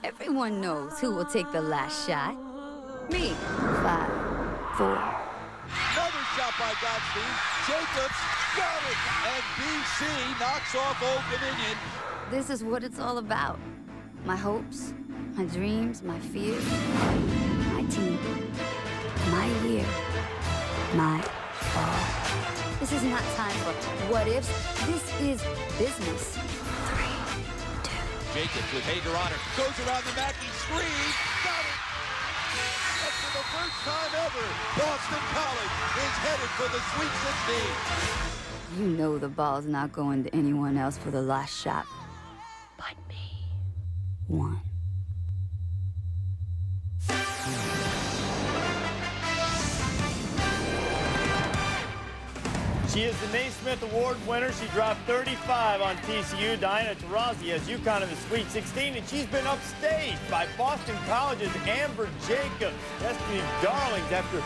Everyone knows who will take the last shot. Me. 5, 4. Another shot by Gottstein. Jacobs got it. And BC knocks off Old Dominion. This is what it's all about. My hopes, my dreams, my fears, my team, my year, my fall. This is not time for what ifs. This is business. 3, 2. Jacobs with Hager on her. Goes around the Mackey screen. Got it. And for the first time ever, Boston College is headed for the Sweet 16. You know the ball's not going to anyone else for the last shot. But me. 1. She is the Naismith Award winner. She dropped 35 on TCU. Diana Taurasi has UConn in the Sweet 16, and she's been upstaged by Boston College's Amber Jacobs. Destiny's darlings, after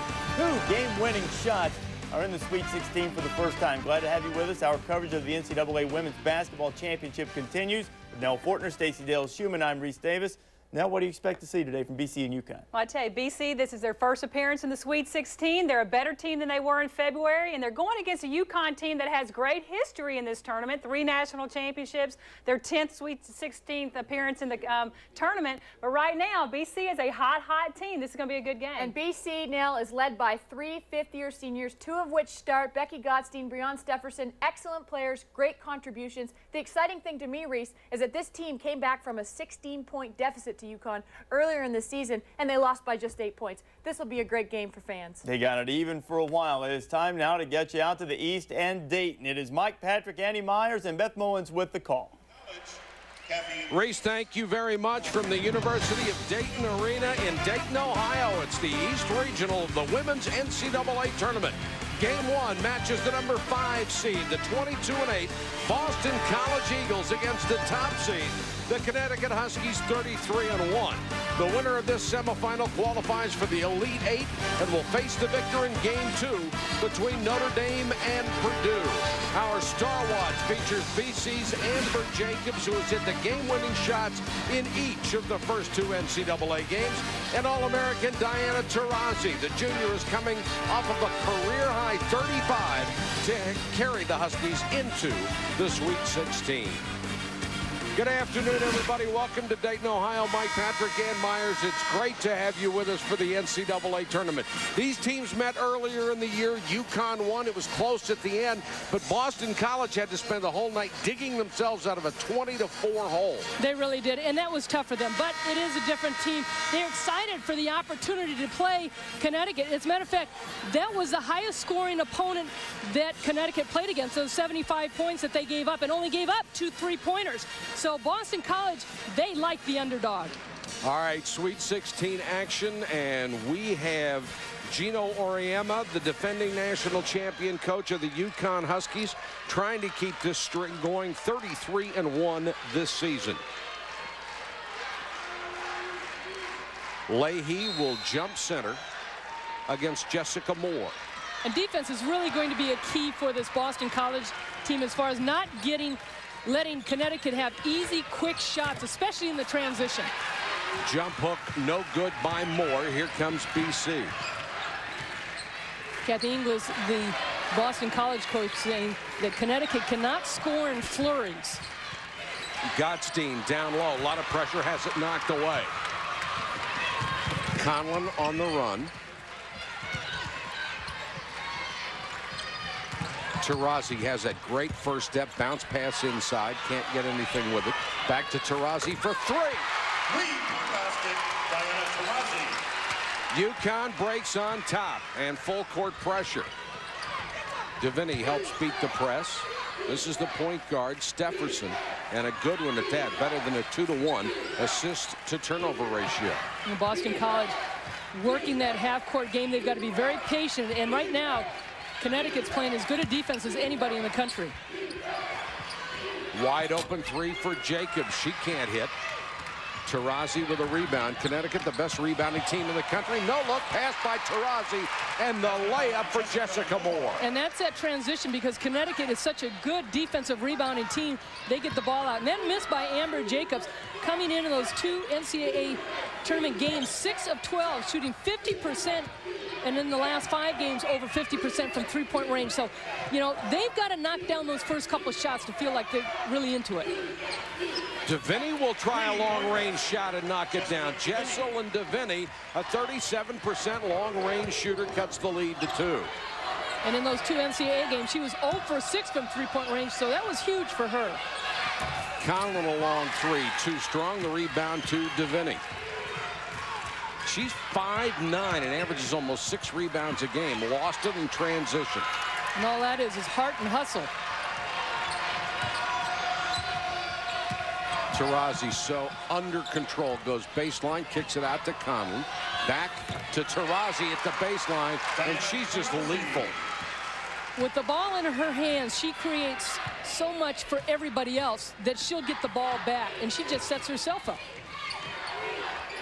2 game-winning shots, are in the Sweet 16 for the first time. Glad to have you with us. Our coverage of the NCAA Women's Basketball Championship continues. With Nell Fortner, Stacey Dale-Schumann, I'm Reese Davis. Now, what do you expect to see today from BC and UConn? Well, I tell you, BC, this is their first appearance in the Sweet 16. They're a better team than they were in February, and they're going against a UConn team that has great history in this tournament, 3 national championships, their 10th Sweet 16th appearance in the tournament. But right now, BC is a hot, hot team. This is going to be a good game. And BC, Nell, is led by 3 fifth-year seniors, 2 of which start. Becky Gottstein, Breon Stefferson, excellent players, great contributions. The exciting thing to me, Reese, is that this team came back from a 16-point deficit to UConn earlier in the season, and they lost by just 8 points. This will be a great game for fans. They got it even for a while. It is time now to get you out to the East and Dayton. It is Mike Patrick, Andy Myers, and Beth Mullins with the call. Reese, thank you very much from the University of Dayton Arena in Dayton, Ohio. It's the East Regional of the Women's NCAA Tournament. Game 1 matches the number 5 seed, the 22-8 Boston College Eagles against the top seed, the Connecticut Huskies, 33-1. The winner of this semifinal qualifies for the Elite 8 and will face the victor in Game 2 between Notre Dame and Purdue. Our Star Watch features BC's Amber Jacobs, who has hit the game-winning shots in each of the first 2 NCAA games, and All-American Diana Taurasi. The junior is coming off of a career-high 35 to carry the Huskies into the Sweet 16. Good afternoon, everybody. Welcome to Dayton, Ohio. Mike Patrick, Ann Myers. It's great to have you with us for the NCAA tournament. These teams met earlier in the year. UConn won. It was close at the end, but Boston College had to spend the whole night digging themselves out of a 20-4 hole. They really did, and that was tough for them, but it is a different team. They're excited for the opportunity to play Connecticut. As a matter of fact, that was the highest scoring opponent that Connecticut played against, those 75 points that they gave up, and only gave up 2 3-pointers. So Boston College, they like the underdog. All right, Sweet 16 action, and we have Gino Auriemma, the defending national champion coach of the UConn Huskies, trying to keep this string going, 33-1 this season. Leahy will jump center against Jessica Moore. And defense is really going to be a key for this Boston College team as far as not letting Connecticut have easy, quick shots, especially in the transition. Jump hook, no good by Moore. Here comes BC. Kathy Inglis, the Boston College coach, saying that Connecticut cannot score in flurries. Gottstein down low. A lot of pressure, has it knocked away. Conlon on the run. Taurasi has that great first step, bounce pass inside, can't get anything with it. Back to Taurasi for 3. UConn breaks on top and full court pressure. Deviney helps beat the press. This is the point guard, Stefferson, and a good one at that, better than a 2-to-1 assist to turnover ratio. And Boston College working that half-court game. They've got to be very patient, and right now Connecticut's playing as good a defense as anybody in the country. Wide open 3 for Jacobs. She can't hit. Taurasi with a rebound. Connecticut, the best rebounding team in the country. No look, pass by Taurasi, and the layup for Jessica Moore. And that's that transition because Connecticut is such a good defensive rebounding team. They get the ball out. And then missed by Amber Jacobs coming into those 2 NCAA tournament games, 6 of 12, shooting 50%. And in the last 5 games, over 50% from three-point range. So, you know, they've got to knock down those first couple of shots to feel like they're really into it. DeVinny will try a long-range shot and knock it down. Jessel and DeVinny, a 37% long-range shooter, cuts the lead to 2. And in those 2 NCAA games, she was 0 for 6 from three-point range, so that was huge for her. Conlon a long 3, too strong. The rebound to DeVinny. She's 5'9" and averages almost 6 rebounds a game. Lost it in transition. And all that is heart and hustle. Taurasi so under control. Goes baseline, kicks it out to Conlon. Back to Taurasi at the baseline, and she's just lethal. With the ball in her hands, she creates so much for everybody else that she'll get the ball back, and she just sets herself up.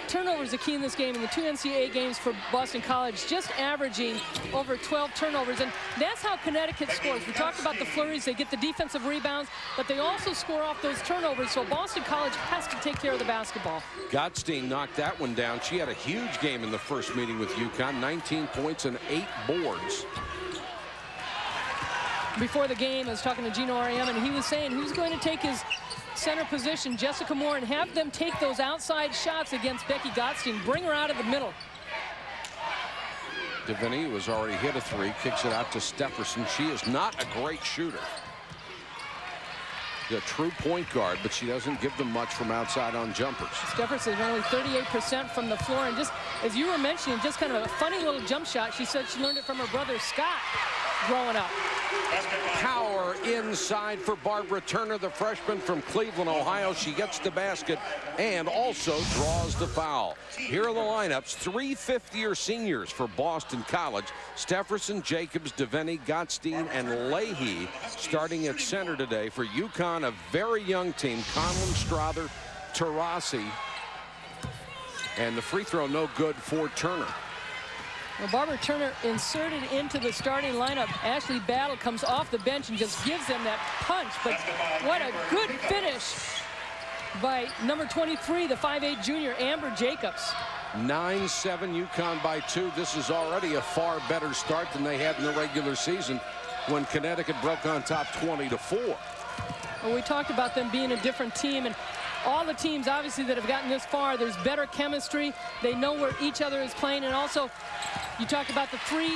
Turnovers are key in this game. In the 2 NCAA games for Boston College, just averaging over 12 turnovers, and that's how Connecticut scores. We talked about the flurries. They get the defensive rebounds, but they also score off those turnovers, so Boston College has to take care of the basketball. Gottstein knocked that one down. She had a huge game in the first meeting with UConn, 19 points and 8 boards. Before the game, I was talking to Gino Auriemma, and he was saying who's going to take his center position, Jessica Moore, and have them take those outside shots against Becky Gottstein. Bring her out of the middle. DeVinny, who has already hit a 3, kicks it out to Stefferson. She is not a great shooter. A true point guard, but she doesn't give them much from outside on jumpers. Stefferson is only 38% from the floor, and just as you were mentioning, just kind of a funny little jump shot. She said she learned it from her brother Scott growing up. Power inside for Barbara Turner, the freshman from Cleveland, Ohio. She gets the basket and also draws the foul. Here are the lineups. 3 fifth-year seniors for Boston College. Stefferson, Jacobs, DeVinny, Gottstein, and Leahy starting at center today. For UConn, a very young team. Conlon, Strother, Taurasi. And the free throw no good for Turner. Well, Barbara Turner inserted into the starting lineup. Ashley Battle comes off the bench and just gives them that punch. But what a good finish by number 23, the 5'8" junior, Amber Jacobs. 9-7 UConn by 2. This is already a far better start than they had in the regular season when Connecticut broke on top 20-4. Well, we talked about them being a different team, and all the teams obviously that have gotten this far, there's better chemistry. They know where each other is playing, and also you talked about the 3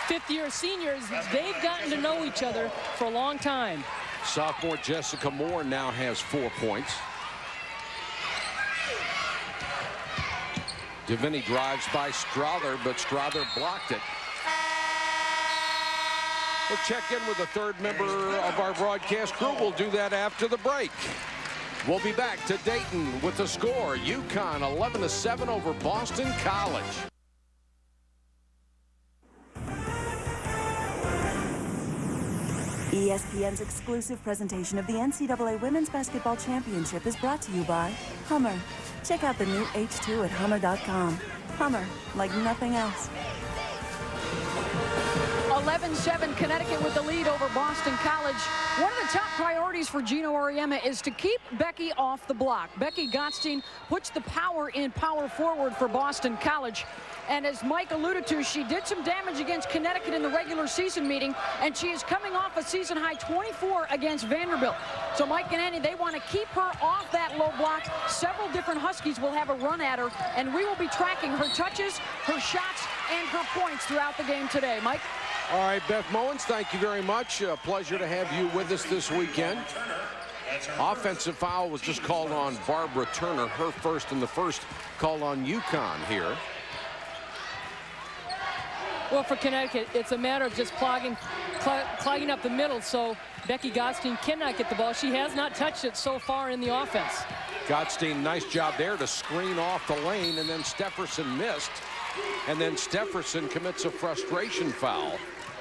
fifth-year seniors. They've gotten to know each other for a long time. Sophomore Jessica Moore now has 4 points. DeVinny drives by Strother, but Strother blocked it. We'll check in with the third member of our broadcast crew. We'll do that after the break. We'll be back to Dayton with the score. UConn 11-7 over Boston College. ESPN's exclusive presentation of the NCAA Women's Basketball Championship is brought to you by Hummer. Check out the new H2 at Hummer.com. Hummer, like nothing else. 11-7 Connecticut with the lead over Boston College. One of the top priorities for Gino Auriemma is to keep Becky off the block. Becky Gottstein puts the power in power forward for Boston College. And as Mike alluded to, she did some damage against Connecticut in the regular season meeting, and she is coming off a season-high 24 against Vanderbilt. So Mike and Annie, they want to keep her off that low block. Several different Huskies will have a run at her, and we will be tracking her touches, her shots, and her points throughout the game today. Mike? All right, Beth Mowens, thank you very much. A pleasure to have you with us this weekend. Offensive foul was just called on Barbara Turner, her first, and the first called on UConn here. Well, for Connecticut, it's a matter of just clogging up the middle, so Becky Gottstein cannot get the ball. She has not touched it so far in the offense. Gottstein, nice job there to screen off the lane, and then Stefferson missed. And then Stefferson commits a frustration foul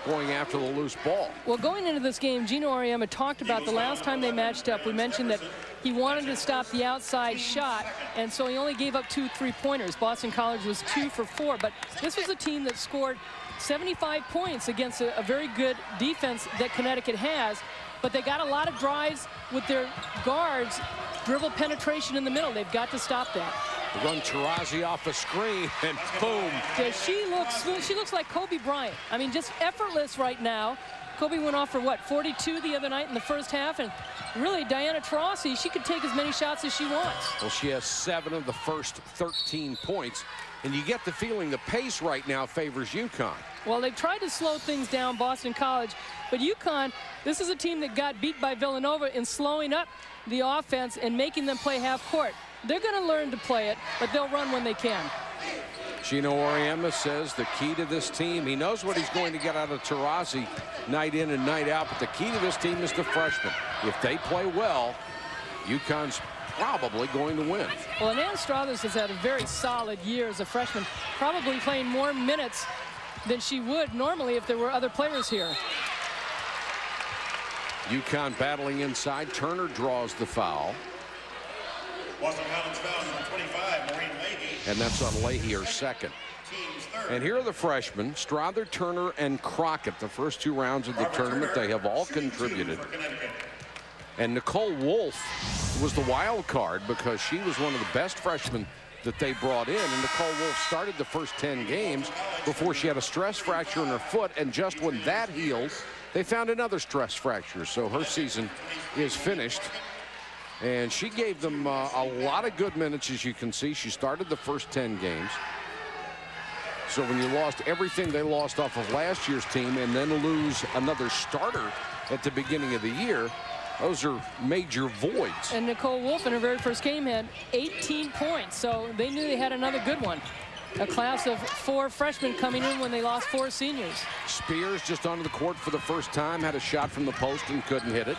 going after the loose ball. Well, going into this game, Gino Auriemma talked about the last time they matched up. We mentioned that He wanted to stop the outside shot, and so he only gave up 2 3-pointers. Boston College was 2 for 4, but this was a team that scored 75 points against a very good defense that Connecticut has, but they got a lot of drives with their guards, dribble penetration in the middle. They've got to stop that. Run Taurasi off a screen, and boom. Yeah, she looks like Kobe Bryant. I mean, just effortless right now. Kobe went off for, what, 42 the other night in the first half, and really, Diana Taurasi, she could take as many shots as she wants. Well, she has 7 of the first 13 points, and you get the feeling the pace right now favors UConn. Well, they've tried to slow things down, Boston College, but UConn, this is a team that got beat by Villanova in slowing up the offense and making them play half court. They're going to learn to play it, but they'll run when they can. Gino Auriemma says the key to this team, he knows what he's going to get out of Taurasi night in and night out, but the key to this team is the freshmen. If they play well, UConn's probably going to win. Well, and Ann Strathers has had a very solid year as a freshman, probably playing more minutes than she would normally if there were other players here. UConn battling inside. Turner draws the foul. Boston College foul number 25, Maureen Leahy. And that's on Leahy, her second. And here are the freshmen, Strother, Turner, and Crockett. The first 2 rounds of the tournament, they have all contributed. And Nicole Wolf was the wild card because she was one of the best freshmen that they brought in. And Nicole Wolf started the first 10 games before she had a stress fracture in her foot. And just when that healed, they found another stress fracture. So her season is finished. And she gave them a lot of good minutes, as you can see. She started the first 10 games. So when you lost everything they lost off of last year's team and then lose another starter at the beginning of the year, those are major voids. And Nicole Wolf in her very first game had 18 points, so they knew they had another good one. A class of 4 freshmen coming in when they lost 4 seniors. Spears just onto the court for the first time, had a shot from the post and couldn't hit it.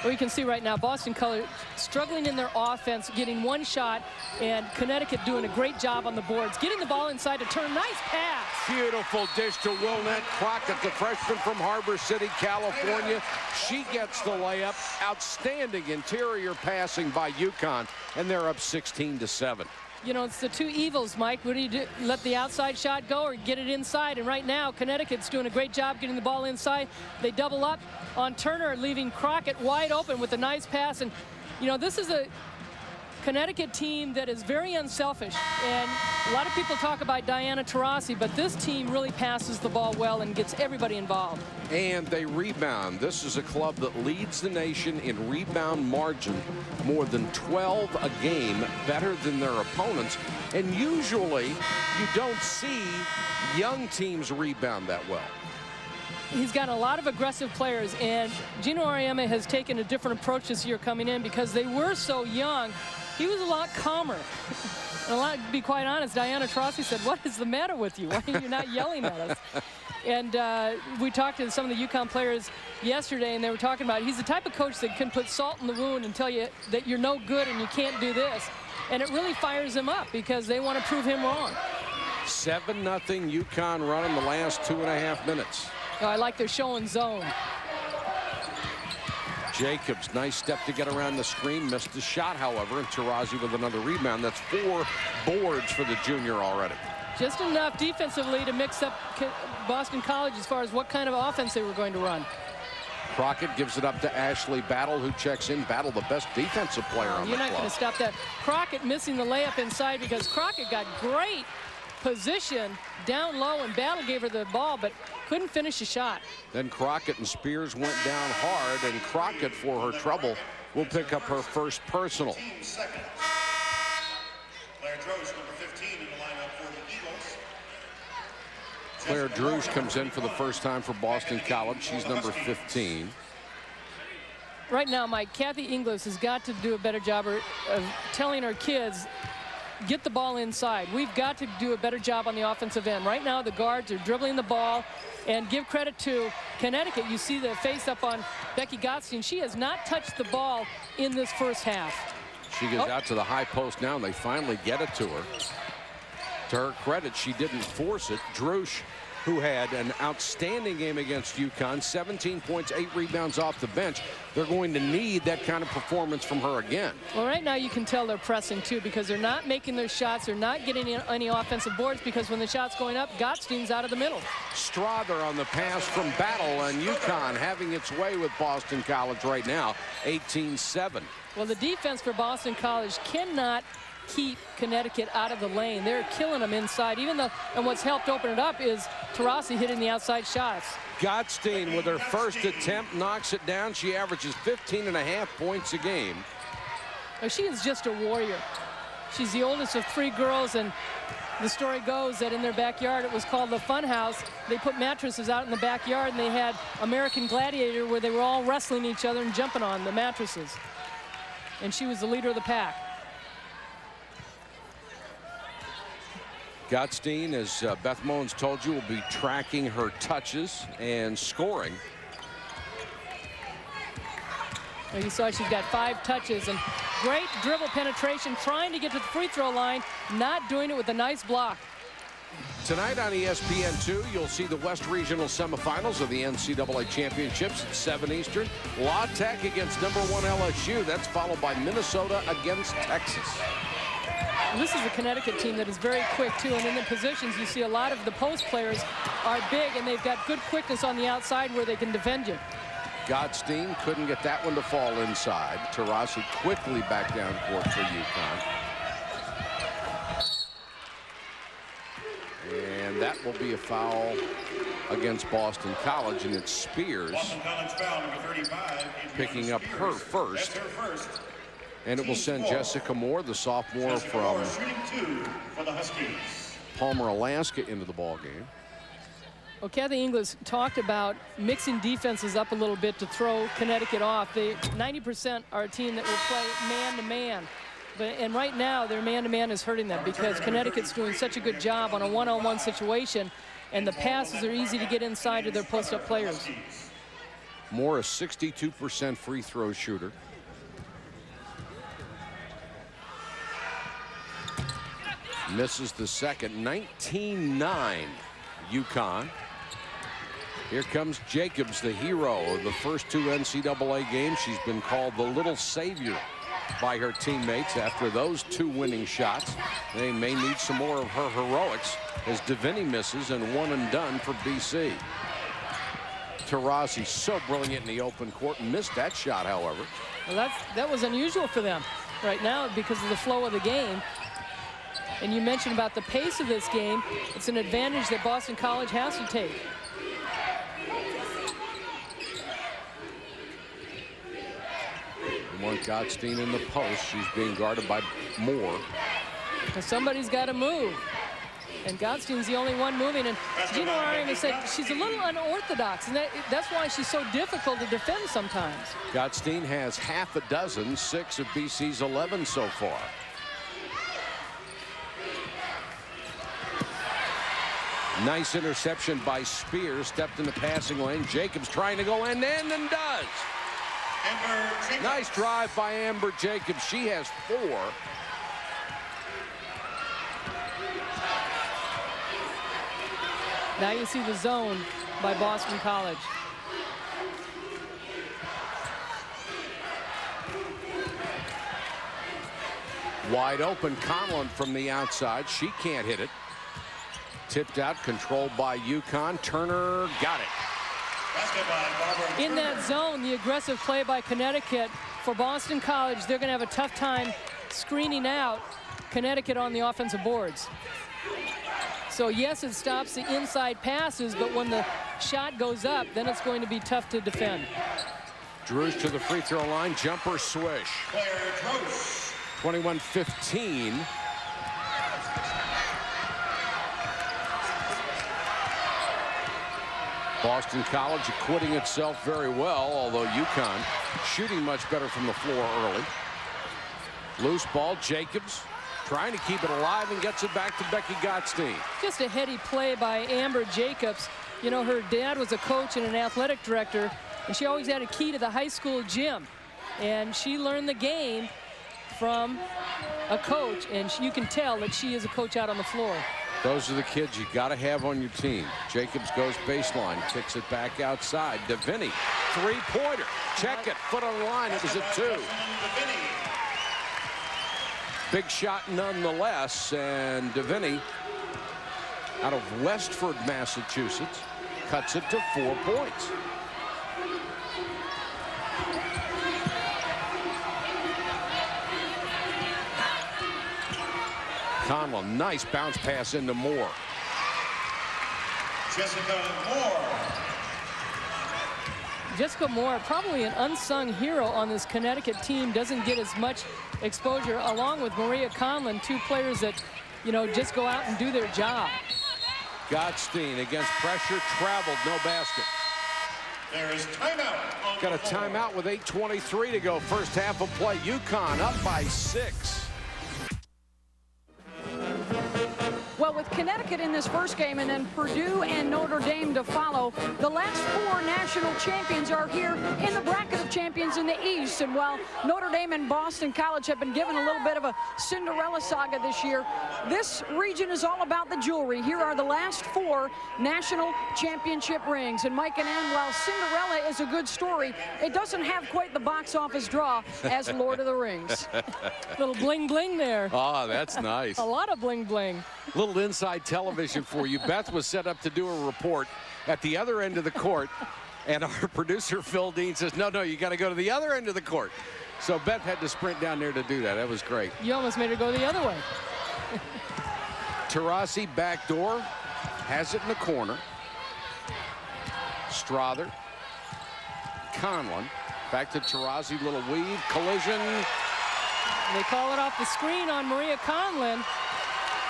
Well, you can see right now Boston College struggling in their offense, getting 1 shot, and Connecticut doing a great job on the boards, getting the ball inside to turn. Nice pass. Beautiful dish to Wilnette Crockett, the freshman from Harbor City, California. She gets the layup. Outstanding interior passing by UConn, and they're up 16-7. You know, it's the 2 evils, Mike. What do you do? Let the outside shot go or get it inside? And right now, Connecticut's doing a great job getting the ball inside. They double up on Turner, leaving Crockett wide open with a nice pass. And, you know, this is a Connecticut team that is very unselfish. And a lot of people talk about Diana Taurasi, but this team really passes the ball well and gets everybody involved. And they rebound. This is a club that leads the nation in rebound margin, more than 12 a game, better than their opponents. And usually you don't see young teams rebound that well. He's got a lot of aggressive players, and Gino Auriemma has taken a different approach this year coming in because they were so young. He was a lot calmer. And to be quite honest, Diana Taurasi said, "What is the matter with you? Why are you not yelling at us?" And we talked to some of the UConn players yesterday, and they were talking about he's the type of coach that can put salt in the wound and tell you that you're no good and you can't do this. And it really fires him up because they want to prove him wrong. 7-0 UConn run in the last 2.5 minutes. Oh, I like their show and zone. Jacobs, nice step to get around the screen, missed the shot, however, and Taurasi with another rebound. That's 4 boards for the junior already. Just enough defensively to mix up Boston College as far as what kind of offense they were going to run. Crockett gives it up to Ashley Battle, who checks in. Battle, the best defensive player on the You're club. not going to stop that. Crockett missing the layup inside because Crockett got great position down low, and Battle gave her the ball, but couldn't finish a shot. Then Crockett and Spears went down hard, and Crockett, for her trouble, will pick up her first personal. Claire Drosch, number 15, in the lineup for the Eagles. Claire Drosch comes in for the first time for Boston College. She's number 15. Right now, Mike, Kathy Inglis has got to do a better job of telling her kids, get the ball inside. We've got to do a better job on the offensive end. Right now, the guards are dribbling the ball, and give credit to Connecticut. You see the face up on Becky Gottstein. She has not touched the ball in this first half. She goes out to the high post now, and they finally get it to her. To her credit, she didn't force it. Drosch who had an outstanding game against UConn, 17 points, 8 rebounds off the bench. They're going to need that kind of performance from her again. Well, right now you can tell they're pressing too, because they're not making their shots. They're not getting any offensive boards, because when the shot's going up, Gottstein's out of the middle. Strother on the pass from Battle, and UConn having its way with Boston College right now, 18-7. Well, the defense for Boston College cannot keep Connecticut out of the lane. They're killing them inside. Even though, and what's helped open it up is Taurasi hitting the outside shots. Gottstein with her first attempt knocks it down. She averages 15.5 points a game. Oh, she is just a warrior. She's the oldest of 3 girls, and the story goes that in their backyard, it was called the Fun House. They put mattresses out in the backyard, and they had American Gladiator, where they were all wrestling each other and jumping on the mattresses. And she was the leader of the pack. Gottstein, as Beth Mowins told you, will be tracking her touches and scoring. Well, you saw she's got 5 touches and great dribble penetration, trying to get to the free throw line, not doing it with a nice block. Tonight on ESPN2, you'll see the West Regional semifinals of the NCAA championships at 7 Eastern. La Tech against #1 LSU. That's followed by Minnesota against Texas. This is a Connecticut team that is very quick, too, and in the positions, you see a lot of the post players are big, and they've got good quickness on the outside where they can defend you. Gottstein couldn't get that one to fall inside. Taurasi quickly back down court for UConn. And that will be a foul against Boston College, and it's Spears Boston College foul number 35. picking up her first. That's her first. And it will send Jessica Moore, the sophomore Jessica from Moore shooting 2 for the Huskies. Palmer, Alaska, into the ball game. Well, Kathy Inglis talked about mixing defenses up a little bit to throw Connecticut off. They 90% are a team that will play man-to-man. And right now, their man-to-man is hurting them, because Connecticut's doing such a good job on a one-on-one situation, and the passes are easy to get inside to their post-up players. Moore, a 62% free throw shooter. Misses the second. 19-9 UConn. Here comes Jacobs, the hero of the first 2 NCAA games. She's been called the little savior by her teammates after those 2 winning shots. They may need some more of her heroics as Deviney misses, and 1 and done for BC. Taurasi so brilliant in the open court. Missed that shot, however. Well, that was unusual for them right now because of the flow of the game. And you mentioned about the pace of this game. It's an advantage that Boston College has to take. They want Gottstein in the post. She's being guarded by Moore. Well, somebody's got to move. And Gottstein's the only one moving. And Gino Arias said she's a little unorthodox, and that's why she's so difficult to defend sometimes. Gottstein has half a dozen, 6 of BC's 11 so far. Nice interception by Spears. Stepped in the passing lane. Jacobs trying to go end-to-end and does. Nice drive by Amber Jacobs. She has 4. Now you see the zone by Boston College. Wide open, Conlon from the outside. She can't hit it. Tipped out, controlled by UConn. Turner got it. In that zone, the aggressive play by Connecticut for Boston College, they're going to have a tough time screening out Connecticut on the offensive boards. So yes, it stops the inside passes, but when the shot goes up, then it's going to be tough to defend. Drews to the free throw line. Jumper swish. 21-15. Boston College acquitting itself very well, although UConn shooting much better from the floor early. Loose ball, Jacobs trying to keep it alive and gets it back to Becky Gottstein. Just a heady play by Amber Jacobs. You know, her dad was a coach and an athletic director, and she always had a key to the high school gym. And she learned the game from a coach, and you can tell that she is a coach out on the floor. Those are the kids you got to have on your team. Jacobs goes baseline, kicks it back outside. DeVinny, three-pointer. Check it, foot on the line. It was a 2. Big shot nonetheless, and DeVinny out of Westford, Massachusetts, cuts it to 4 points. Conlon, nice bounce pass into Moore. Jessica Moore, probably an unsung hero on this Connecticut team, doesn't get as much exposure, along with Maria Conlon, 2 players that, you know, just go out and do their job. Gottstein against pressure, traveled, no basket. There is timeout. Got a timeout with 8:23 to go. First half of play. UConn up by 6. Well, with Connecticut in this first game and then Purdue and Notre Dame to follow, the last 4 national champions are here in the bracket of champions in the East. And while Notre Dame and Boston College have been given a little bit of a Cinderella saga this year, this region is all about the jewelry. Here are the last 4 national championship rings. And Mike and Ann, while Cinderella is a good story, it doesn't have quite the box office draw as Lord of the Rings. Little bling bling there. Oh, that's nice. A lot of bling bling. Little inside television for you. Beth was set up to do a report at the other end of the court, and our producer Phil Dean says, no, you got to go to the other end of the court. So Beth had to sprint down there to do that. That was great. You almost made her go the other way. Taurasi backdoor, has it in the corner. Strother, Conlon, back to Taurasi, little weave, collision. They call it off the screen on Maria Conlon.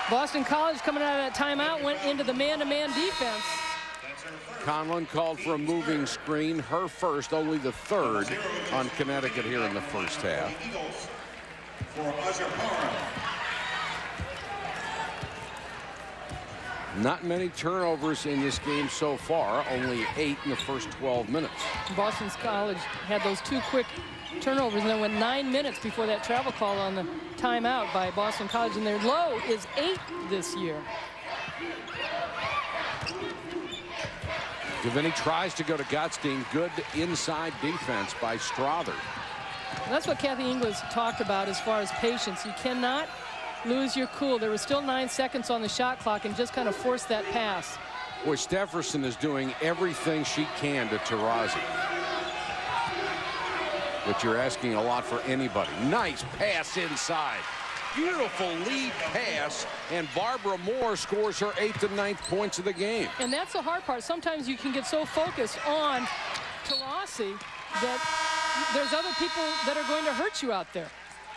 Boston College, coming out of that timeout, went into the man-to-man defense. Conlon called for a moving screen, her first, only the 3rd on Connecticut here in the first half. Not many turnovers in this game so far, only 8 in the first 12 minutes. Boston College had those 2 quick turnovers and then went 9 minutes before that travel call on the timeout by Boston College, and their low is 8 this year. DeVinny tries to go to Gottstein. Good inside defense by Strother. And that's what Kathy Inglis talked about as far as patience. You cannot lose your cool. There was still 9 seconds on the shot clock and just kind of force that pass. Boy, Stefferson is doing everything she can to Taurasi. But you're asking a lot for anybody. Nice pass inside. Beautiful lead pass, and Barbara Moore scores her 8th and 9th points of the game. And that's the hard part. Sometimes you can get so focused on Taurasi that there's other people that are going to hurt you out there.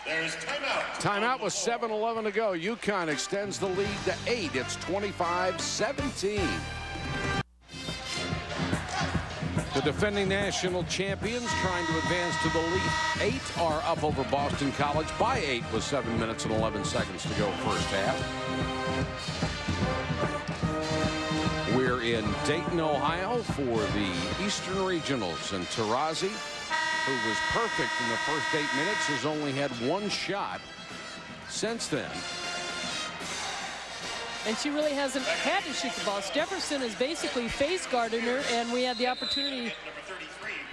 There's timeout. Timeout with 7:11 to go. UConn extends the lead to 8. It's 25-17. The defending national champions trying to advance to the Elite 8 are up over Boston College by 8 with 7 minutes and 11 seconds to go first half. We're in Dayton, Ohio for the Eastern Regionals, and Taurasi, who was perfect in the first 8 minutes, has only had 1 shot since then. And she really hasn't had to shoot the ball. Stefferson is basically face guarding her, and we had the opportunity,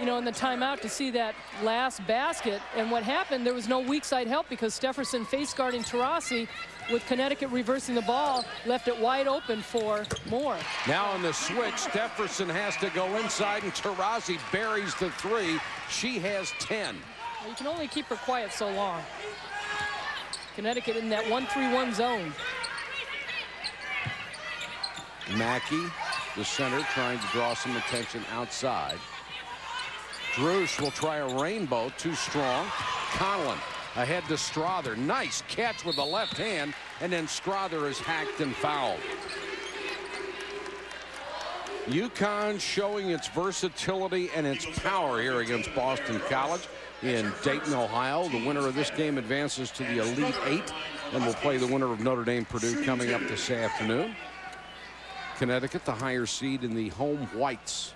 you know, in the timeout to see that last basket. And what happened, there was no weak side help because Stefferson face guarding Taurasi, with Connecticut reversing the ball, left it wide open for Moore. Now on the switch, Stefferson has to go inside, and Taurasi buries the 3. She has 10. Well, you can only keep her quiet so long. Connecticut in that 1-3-1 zone. Mackey, the center, trying to draw some attention outside. Druce will try a rainbow, too strong. Conlon ahead to Strother. Nice catch with the left hand, and then Strother is hacked and fouled. UConn showing its versatility and its power here against Boston College in Dayton, Ohio. The winner of this game advances to the Elite 8 and will play the winner of Notre Dame Purdue coming up this afternoon. Connecticut, the higher seed in the home whites.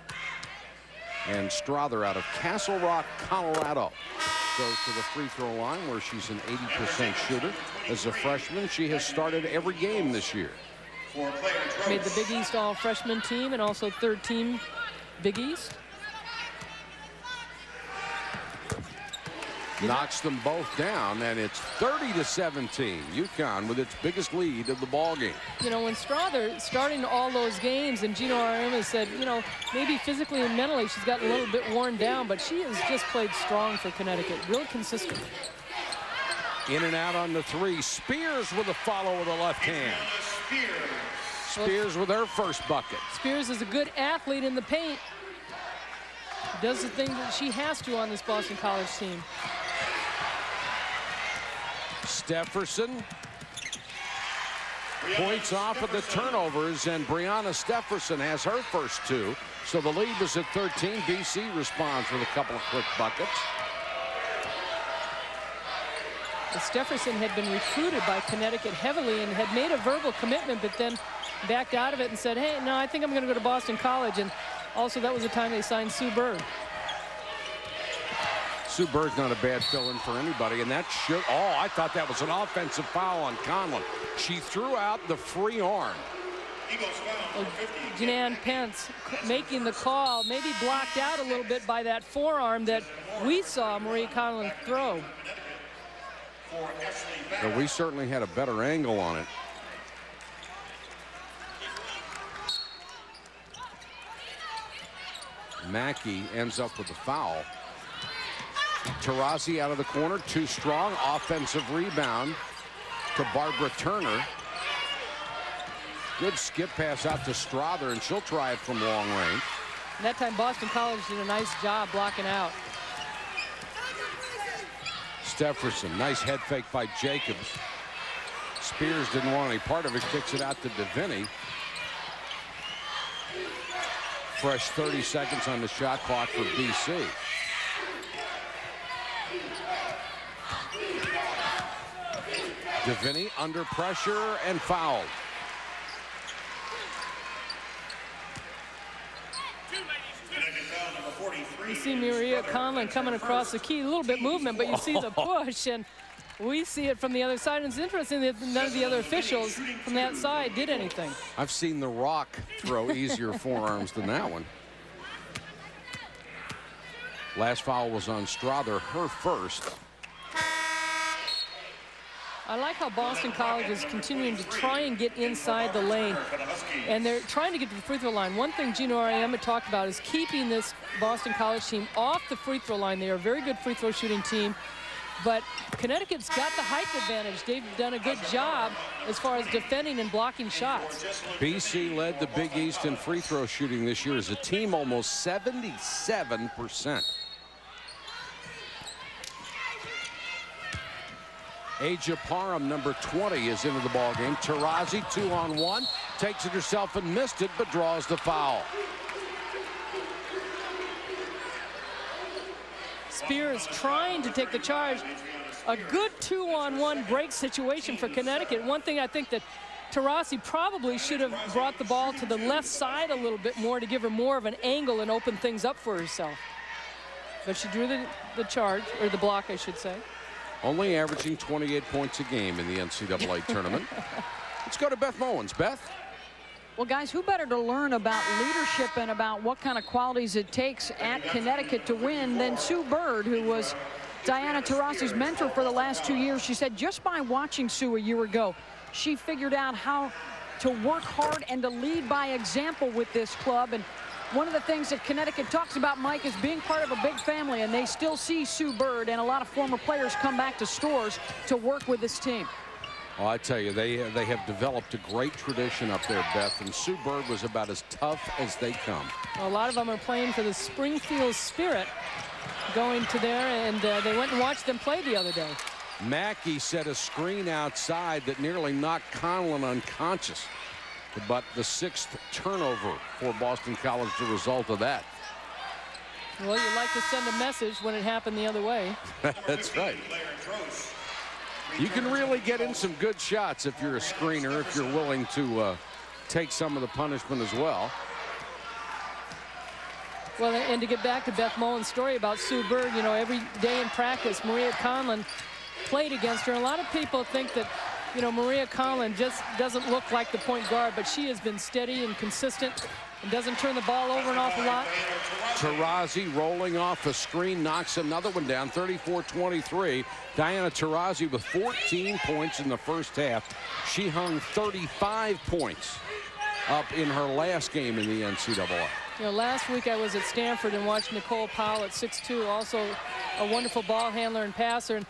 And Strother out of Castle Rock, Colorado, goes to the free throw line where she's an 80% shooter. As a freshman, she has started every game this year. Made the Big East all-freshman team and also third team Big East. Knocks them both down, and it's 30-17. UConn with its biggest lead of the ball game. You know, when Strother starting all those games, and Gino Auriemma said, you know, maybe physically and mentally she's gotten a little bit worn down, but she has just played strong for Connecticut, real consistent. In and out on the three. Spears with a follow with the left hand. Spears with her first bucket. Spears is a good athlete in the paint. Does the thing that she has to on this Boston College team. Stefferson points off of the turnovers, and Brianna Stefferson has her first two. So the lead was at 13. BC responds with a couple of quick buckets. Stefferson had been recruited by Connecticut heavily and had made a verbal commitment, but then backed out of it and said, hey, no, I think I'm going to go to Boston College. And also that was the time they signed Sue Bird. Sue Bird's not a bad fill-in for anybody, and that should, oh, I thought that was an offensive foul on Conlon. She threw out the free arm. Janan Pence making the call, maybe blocked out a little bit by that forearm that we saw Marie Conlon throw. But we certainly had a better angle on it. Mackey ends up with a foul. Taurasi out of the corner, too strong. Offensive rebound to Barbara Turner. Good skip pass out to Strother, and she'll try it from long range. And that time Boston College did a nice job blocking out. Stefferson, nice head fake by Jacobs. Spears didn't want any part of it, kicks it out to DeVinny. Fresh 30 seconds on the shot clock for BC. DeVinny under pressure and fouled. You see Maria Conlon coming across the key, a little bit movement, but you see the push, and we see it from the other side. And it's interesting that none of the other officials from that side did anything. I've seen The Rock throw easier forearms than that one. Last foul was on Strother, her first. I like how Boston College is continuing to try and get inside the lane, and they're trying to get to the free throw line. One thing Gino Auriemma talked about is keeping this Boston College team off the free throw line. They are a very good free throw shooting team, but Connecticut's got the height advantage. They've done a good job as far as defending and blocking shots. BC led the Big East in free throw shooting this year as a team, almost 77%. Aja Parham, number 20, is into the ball game. Taurasi, 2-on-1, takes it herself and missed it, but draws the foul. Spears trying to take the charge. A good 2-on-1 break situation for Connecticut. One thing I think that Taurasi probably should have brought the ball to the left side a little bit more to give her more of an angle and open things up for herself. But she drew the charge, or the block, I should say. Only averaging 28 points a game in the NCAA tournament. Let's go to Beth Mowins. Beth? Well, guys, who better to learn about leadership and about what kind of qualities it takes at Connecticut to win than Sue Bird, who was Diana Taurasi's mentor for the last 2 years. She said just by watching Sue a year ago, she figured out how to work hard and to lead by example with this club. And one of the things that Connecticut talks about, Mike, is being part of a big family, and they still see Sue Bird and a lot of former players come back to Storrs to work with this team. Oh, I tell you, they have developed a great tradition up there, Beth, and Sue Bird was about as tough as they come. Well, a lot of them are playing for the Springfield Spirit, going to there, and they went and watched them play the other day. Mackey set a screen outside that nearly knocked Conlon unconscious. But the 6th turnover for Boston College, the result of that. Well, you like to send a message when it happened the other way. That's right. You can really get in some good shots if you're a screener, if you're willing to take some of the punishment as well. Well, and to get back to Beth Mowins' story about Sue Bird, you know, every day in practice, Maria Conlon played against her. A lot of people think that you know, Maria Collin just doesn't look like the point guard, but she has been steady and consistent and doesn't turn the ball over an awful lot. Taurasi rolling off a screen, knocks another one down, 34-23. Diana Taurasi with 14 points in the first half. She hung 35 points up in her last game in the NCAA. You know, last week I was at Stanford and watched Nicole Powell at 6'2", also a wonderful ball handler and passer. And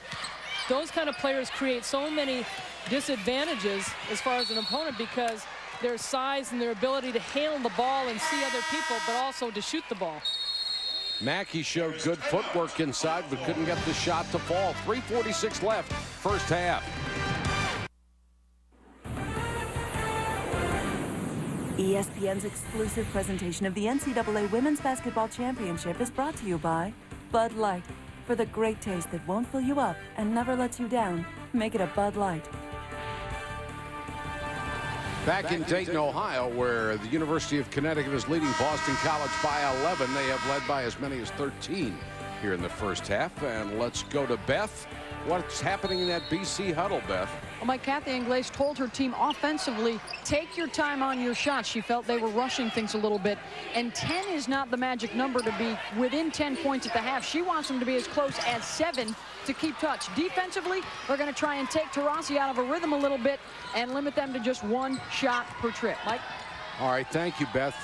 those kind of players create so many disadvantages as far as an opponent because their size and their ability to handle the ball and see other people, but also to shoot the ball. Mackey showed good footwork inside, but couldn't get the shot to fall. 3:46 left, first half. ESPN's exclusive presentation of the NCAA Women's Basketball Championship is brought to you by Bud Light. For the great taste that won't fill you up and never lets you down, make it a Bud Light. Back in Dayton, Ohio, where the University of Connecticut is leading Boston College by 11. They have led by as many as 13 here in the first half. And let's go to Beth. What's happening in that BC huddle, Beth? Well, Mike, Kathy Ingles told her team offensively, take your time on your shots. She felt they were rushing things a little bit. And 10 is not the magic number to be within 10 points at the half. She wants them to be as close as 7 to keep touch. Defensively, they're going to try and take Taurasi out of a rhythm a little bit and limit them to just 1 shot per trip. Mike? All right, thank you, Beth.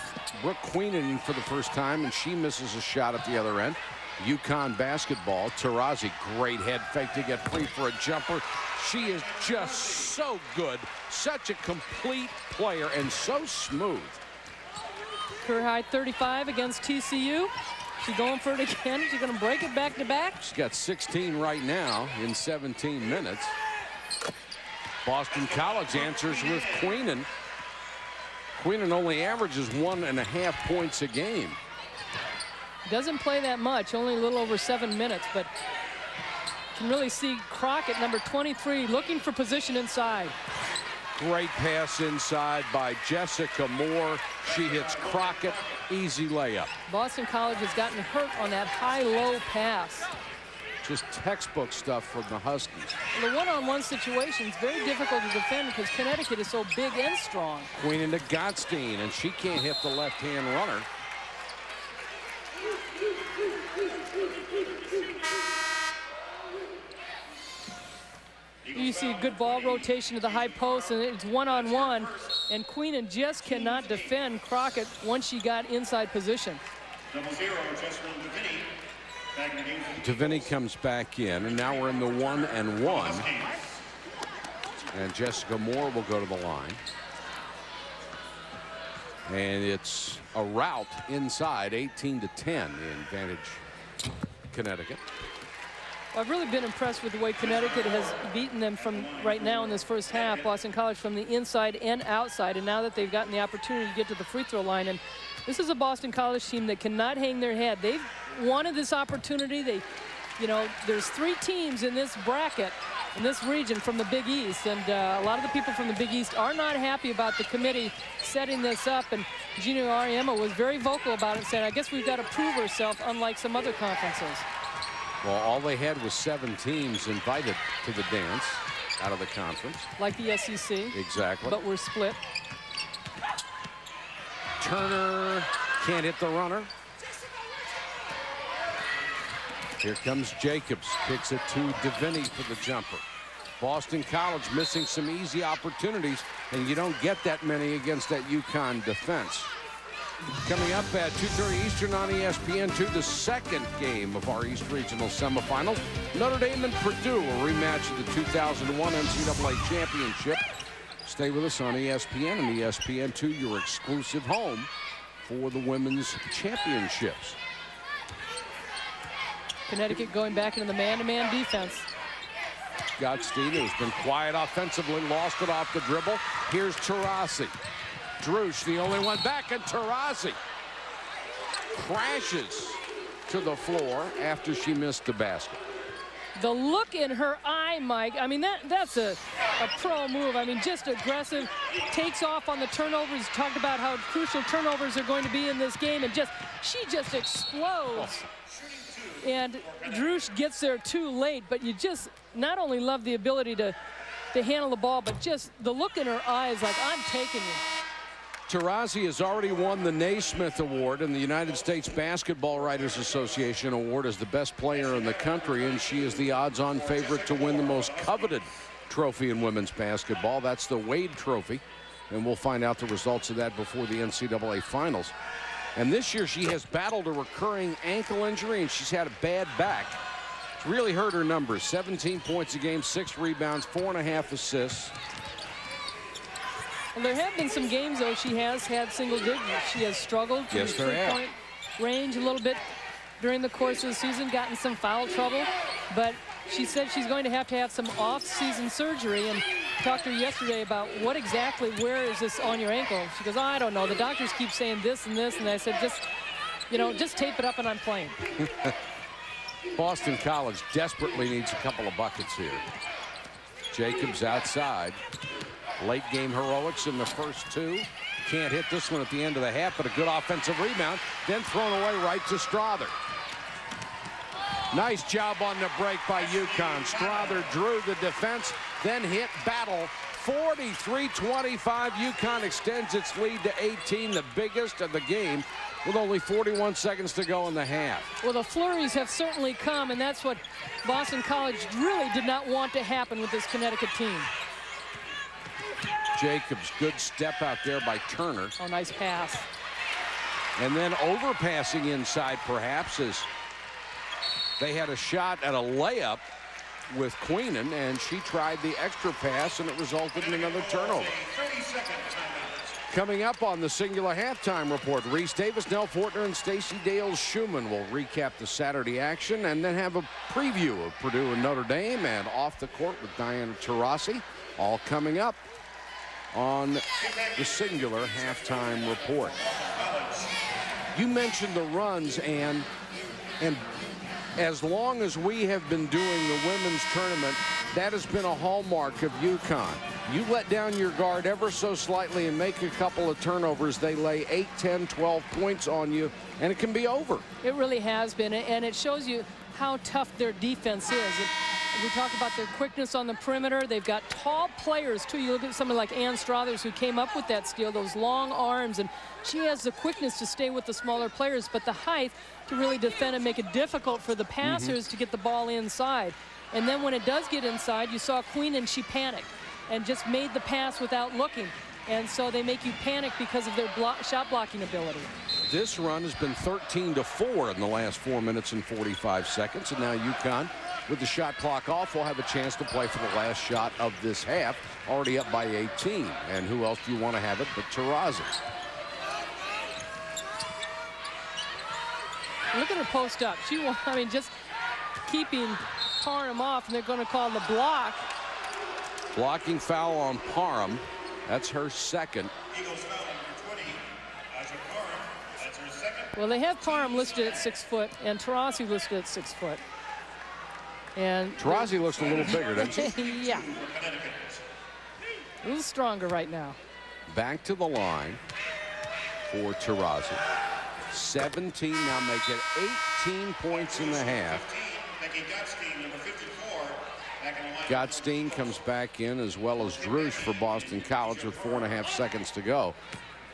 Brooke Queenan in for the first time, and she misses a shot at the other end. UConn basketball. Taurasi, great head fake to get free for a jumper. She is just so good. Such a complete player and so smooth. Career high 35 against TCU. She's going for it again. She's going to break it back to back. She's got 16 right now in 17 minutes. Boston College answers with Queenan. Queenan only averages 1.5 points a game. Doesn't play that much, only a little over 7 minutes, but can really see Crockett, number 23, looking for position inside. Great pass inside by Jessica Moore. She hits Crockett, easy layup. Boston College has gotten hurt on that high-low pass. Just textbook stuff from the Huskies. The one-on-one situation is very difficult to defend because Connecticut is so big and strong. Queenan to Gottstein, and she can't hit the left-hand runner. You see good ball rotation to the high post, and it's one-on-one, and Queenan just cannot defend Crockett once she got inside position. 0-0, Deviney comes back in, and now we're in the 1-and-1. And Jessica Moore will go to the line. And it's a rout inside, 18-10 in advantage Connecticut. I've really been impressed with the way Connecticut has beaten them from right now in this first half, Boston College, from the inside and outside, and now that they've gotten the opportunity to get to the free throw line. And this is a Boston College team that cannot hang their head. They've wanted this opportunity. They, you know, there's 3 teams in this bracket, in this region from the Big East, and a lot of the people from the Big East are not happy about the committee setting this up. And Gino Auriemma was very vocal about it, saying, I guess we've got to prove ourselves, unlike some other conferences. Well, all they had was 7 teams invited to the dance out of the conference. Like the SEC. Exactly. But we're split. Turner can't hit the runner. Here comes Jacobs. Kicks it to Deviney for the jumper. Boston College missing some easy opportunities, and you don't get that many against that UConn defense. Coming up at 2:30 Eastern on ESPN2, the second game of our East Regional semifinals. Notre Dame and Purdue, a rematch of the 2001 NCAA championship. Stay with us on ESPN and ESPN2, your exclusive home for the women's championships. Connecticut going back into the man-to-man defense. Gottstein, who's been quiet offensively, lost it off the dribble. Here's Taurasi. Drush, the only one back, and Taurasi crashes to the floor after she missed the basket. The look in her eye, Mike, I mean, that's a pro move. I mean, just aggressive, takes off on the turnovers. Talked about how crucial turnovers are going to be in this game, and she just explodes. And Drush gets there too late, but you just not only love the ability to to handle the ball, but just the look in her eyes like, I'm taking you. Taurasi has already won the Naismith Award and the United States Basketball Writers Association Award as the best player in the country, and she is the odds-on favorite to win the most coveted trophy in women's basketball. That's the Wade Trophy, and we'll find out the results of that before the NCAA Finals. And this year she has battled a recurring ankle injury, and she's had a bad back. It's really hurt her numbers. 17 points a game, 6 rebounds, 4.5 assists. Well, there have been some games, though, she has had single digits. She has struggled in the three-point range a little bit during the course of the season, gotten some foul trouble. But she said she's going to have some off-season surgery, and talked to her yesterday about where is this on your ankle. She goes, oh, I don't know. The doctors keep saying this and this, and I said, just tape it up and I'm playing. Boston College desperately needs a couple of buckets here. Jacobs outside. Late game heroics in the first two. Can't hit this one at the end of the half, but a good offensive rebound. Then thrown away right to Strother. Nice job on the break by UConn. Strother drew the defense, then hit Battle. 43-25. UConn extends its lead to 18, the biggest of the game, with only 41 seconds to go in the half. Well, the flurries have certainly come, and that's what Boston College really did not want to happen with this Connecticut team. Jacobs, good step out there by Turner. Oh, nice pass. And then overpassing inside, perhaps, as they had a shot at a layup with Queenan, and she tried the extra pass, and it resulted in another turnover. Coming up on the Singular Halftime Report, Reese Davis, Nell Fortner, and Stacey Dales-Schumann will recap the Saturday action and then have a preview of Purdue and Notre Dame and Off the Court with Diana Taurasi, all coming up on the Singular Halftime Report. You mentioned the runs, and as long as we have been doing the women's tournament, that has been a hallmark of UConn. You let down your guard ever so slightly and make a couple of turnovers, they lay 8, 10, 12 points on you, and it can be over. It really has been, and it shows you how tough their defense is. We talk about their quickness on the perimeter. They've got tall players, too. You look at someone like Ann Strothers, who came up with that steal, those long arms, and she has the quickness to stay with the smaller players, but the height to really defend and make it difficult for the passers to get the ball inside. And then when it does get inside, you saw Queen, and she panicked and just made the pass without looking. And so they make you panic because of their shot blocking ability. This run has been 13-4 in the last 4 minutes and 45 seconds. And now UConn, with the shot clock off, will have a chance to play for the last shot of this half, already up by 18. And who else do you want to have it but Taurasi? Look at her post up. Just keeping Parham off, and they're going to call the block. Blocking foul on Parham. That's her second. Eagles foul number 20. Isaac Parham. That's her second. Well, they have Parham listed at 6 foot and Taurasi listed at 6 foot. And Taurasi looks a little bigger, doesn't she? Yeah. A little stronger right now. Back to the line for Taurasi. 17, now make it 18 points in the half. Gottstein comes back in, as well as Druce for Boston College with 4.5 seconds to go.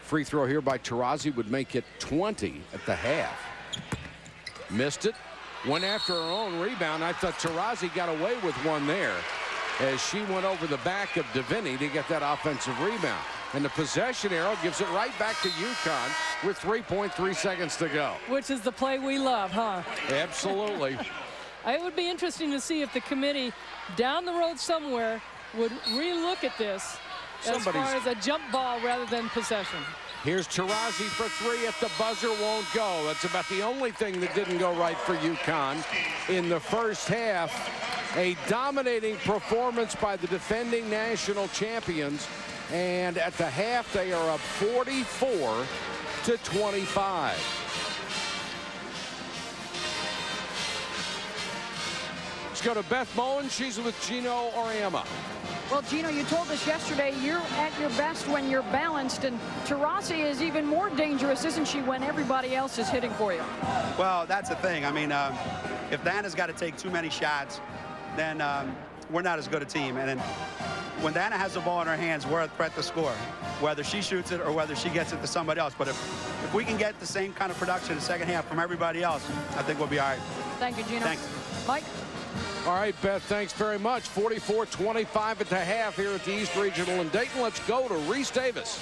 Free throw here by Taurasi would make it 20 at the half. Missed it. Went after her own rebound. I thought Taurasi got away with one there as she went over the back of Deviney to get that offensive rebound. And the possession arrow gives it right back to UConn with 3.3 seconds to go. Which is the play we love, huh? Absolutely. It would be interesting to see if the committee down the road somewhere would relook at this as far as a jump ball rather than possession. Here's Taurasi for 3 at the buzzer, won't go. That's about the only thing that didn't go right for UConn in the first half. A dominating performance by the defending national champions. And at the half, they are up 44-25. Let's go to Beth Moen. She's with Gino Auriemma. Well, Gino, you told us yesterday you're at your best when you're balanced, and Taurasi is even more dangerous, isn't she, when everybody else is hitting for you? Well, that's the thing. I mean, if Diana's got to take too many shots, then we're not as good a team. And then when Diana has the ball in her hands, we're a threat to score, whether she shoots it or whether she gets it to somebody else. But if we can get the same kind of production in the second half from everybody else, I think we'll be all right. Thank you, Gino. Thanks. Mike? All right, Beth, thanks very much. 44-25 at the half here at the East Regional in Dayton. Let's go to Reese Davis.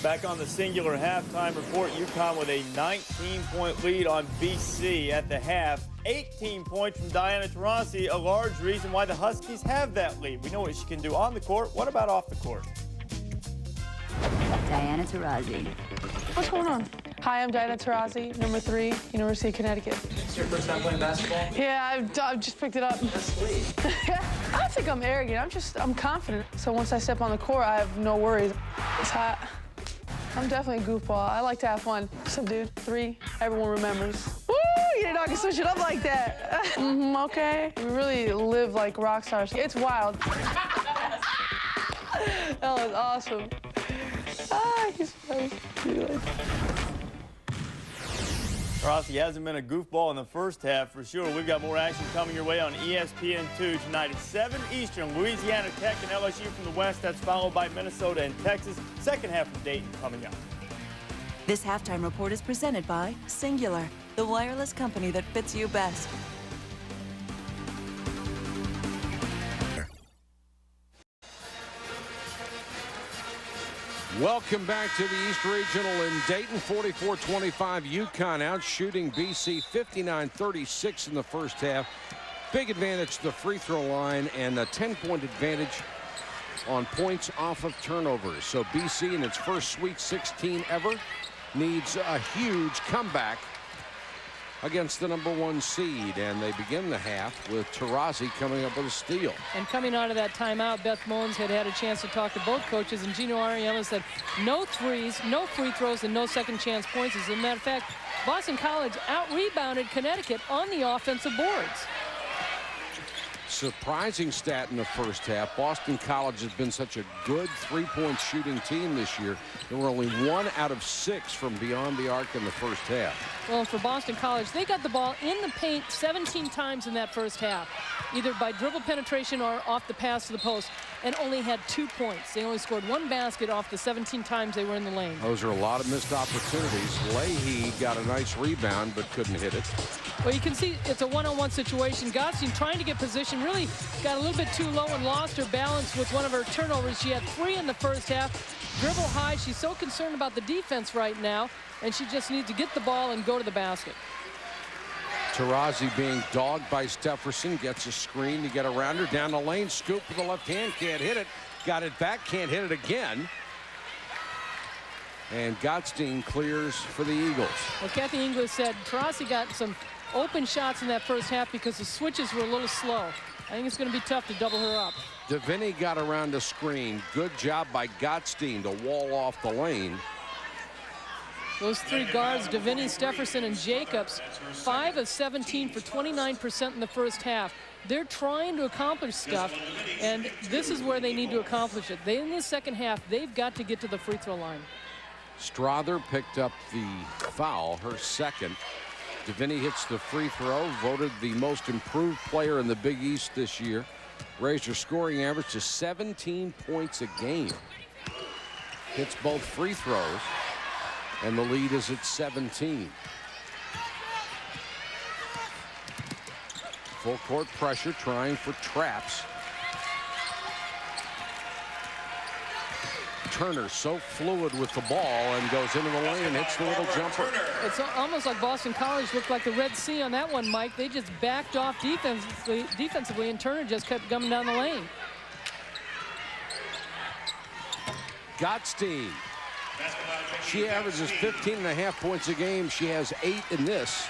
Back on the singular halftime report, UConn with a 19-point lead on BC at the half. 18 points from Diana Taurasi, a large reason why the Huskies have that lead. We know what she can do on the court. What about off the court? Diana Taurasi. What's going on? Hi, I'm Diana Taurasi, number 3, University of Connecticut. It's your first time playing basketball? Yeah, I've just picked it up. That's sweet. I don't think I'm arrogant. I'm confident. So once I step on the court, I have no worries. It's hot. I'm definitely a goofball. I like to have fun. What's up, dude? 3, everyone remembers. Woo! You didn't know I could switch it up like that. Okay. We really live like rock stars. It's wild. That was awesome. He's so cute. Taurasi hasn't been a goofball in the first half for sure. We've got more action coming your way on ESPN2 tonight at 7 Eastern. Louisiana Tech and LSU from the West. That's followed by Minnesota and Texas. Second half of Dayton coming up. This halftime report is presented by Singular, the wireless company that fits you best. Welcome back to the East Regional in Dayton. 44-25 UConn out shooting BC 59-36 in the first half. Big advantage to the free throw line and a 10-point advantage on points off of turnovers. So BC in its first Sweet 16 ever needs a huge comeback against the #1 seed, and they begin the half with Taurasi coming up with a steal. And coming out of that timeout, Beth Mullins had a chance to talk to both coaches, and Gino Ariema said no threes, no free throws, and no second chance points. As a matter of fact, Boston College out-rebounded Connecticut on the offensive boards. Surprising stat in the first half. Boston College has been such a good three-point shooting team this year. There were only 1 out of 6 from beyond the arc in the first half. Well, for Boston College, they got the ball in the paint 17 times in that first half, either by dribble penetration or off the pass to the post, and only had 2 points. They only scored 1 basket off the 17 times they were in the lane. Those are a lot of missed opportunities. Leahy got a nice rebound but couldn't hit it. Well, you can see it's a one-on-one situation. Gottstein trying to get position, really got a little bit too low and lost her balance with one of her turnovers. She had 3 in the first half. Dribble high. She's so concerned about the defense right now, and she just needs to get the ball and go to the basket. Taurasi being dogged by Stefferson, gets a screen to get around her. Down the lane, scoop with the left hand, can't hit it. Got it back, can't hit it again. And Gottstein clears for the Eagles. Well, Kathy Inglis said Taurasi got some open shots in that first half because the switches were a little slow. I think it's going to be tough to double her up. Deviney got around the screen. Good job by Gottstein to wall off the lane. Those 3 guards, Deviney, Stefferson, and Jacobs, 5 of 17 for 29% in the first half. They're trying to accomplish stuff, and this is where they need to accomplish it. In the second half, they've got to get to the free throw line. Strother picked up the foul, her second. Deviney hits the free throw, voted the most improved player in the Big East this year. Raised her scoring average to 17 points a game. Hits both free throws, and the lead is at 17. Full court pressure, trying for traps. Turner so fluid with the ball and goes into the lane and hits the little jumper. It's almost like Boston College looked like the Red Sea on that one, Mike. They just backed off defensively, and Turner just kept coming down the lane. Gottstein. She averages 15.5 points a game. She has 8 in this.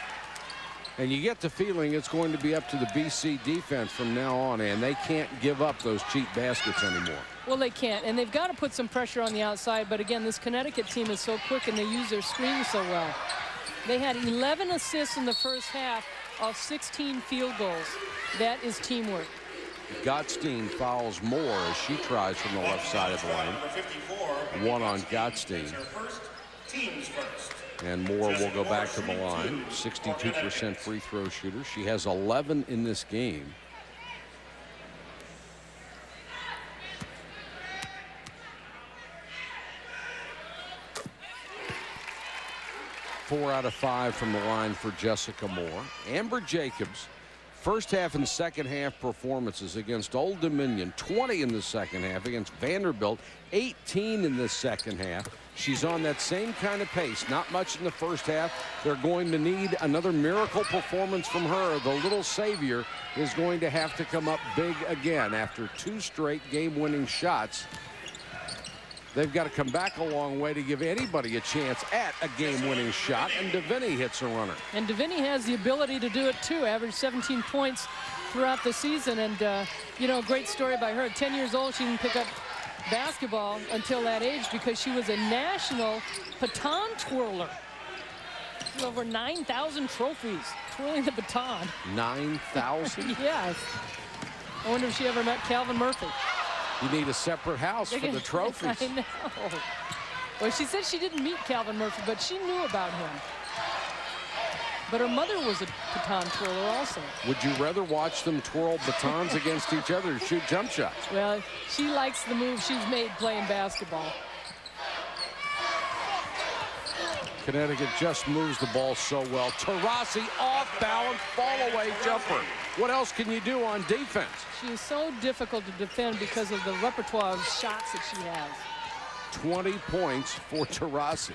And you get the feeling it's going to be up to the BC defense from now on, and they can't give up those cheap baskets anymore. Well, they can't, and they've got to put some pressure on the outside. But again, this Connecticut team is so quick, and they use their screens so well. They had 11 assists in the first half of 16 field goals. That is teamwork. Gottstein fouls more as she tries from the left side of the lane. 1 on Gottstein. And Moore will go back to the line. 62% free throw shooter. She has 11 in this game. 4 out of 5 from the line for Jessica Moore. Amber Jacobs, first half and second half performances against Old Dominion, 20 in the second half, against Vanderbilt, 18 in the second half. She's on that same kind of pace. Not much in the first half. They're going to need another miracle performance from her. The little savior is going to have to come up big again after 2 straight game-winning shots. They've got to come back a long way to give anybody a chance at a game-winning shot, and Deviney hits a runner. And Deviney has the ability to do it too. Averaged 17 points throughout the season, and you know, great story by her. At 10 years old, she didn't pick up basketball until that age because she was a national baton twirler. Over 9,000 trophies twirling the baton. 9,000? Yes. I wonder if she ever met Calvin Murphy. You need a separate house for the trophies. I know. Well, she said she didn't meet Calvin Murphy, but she knew about him. But her mother was a baton twirler also. Would you rather watch them twirl batons against each other or shoot jump shots? Well, she likes the move she's made playing basketball. Connecticut just moves the ball so well. Taurasi off balance, fall away jumper. What else can you do on defense? She is so difficult to defend because of the repertoire of shots that she has. 20 points for Taurasi.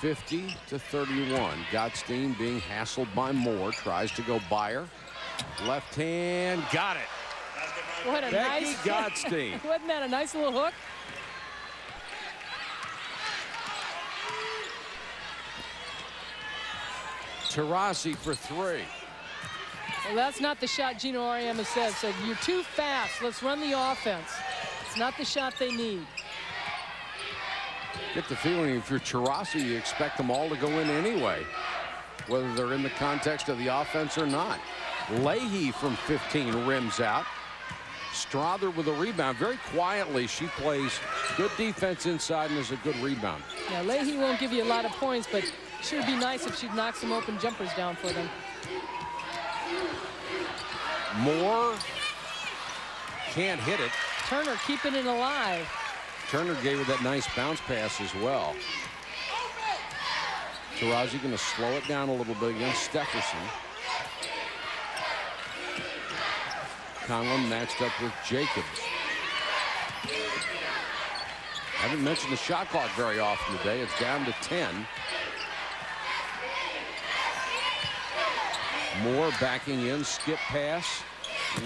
50-31. Gottstein being hassled by Moore. Tries to go by her. Left hand, got it. What a Becky nice Gottstein. Wasn't that a nice little hook? Taurasi for 3. Well, that's not the shot Gino Auriemma said. Said, you're too fast. Let's run the offense. It's not the shot they need. Get the feeling if you're Taurasi, you expect them all to go in anyway, whether they're in the context of the offense or not. Leahy from 15 rims out. Strother with a rebound. Very quietly, she plays good defense inside and is a good rebound. Yeah, Leahy won't give you a lot of points, but sure would be nice if she'd knock some open jumpers down for them. Moore can't hit it. Turner keeping it alive. Turner gave her that nice bounce pass as well. Taurasi going to slow it down a little bit against Stefferson. Conlon matched up with Jacobs. I haven't mentioned the shot clock very often today. It's down to 10. Moore backing in, skip pass.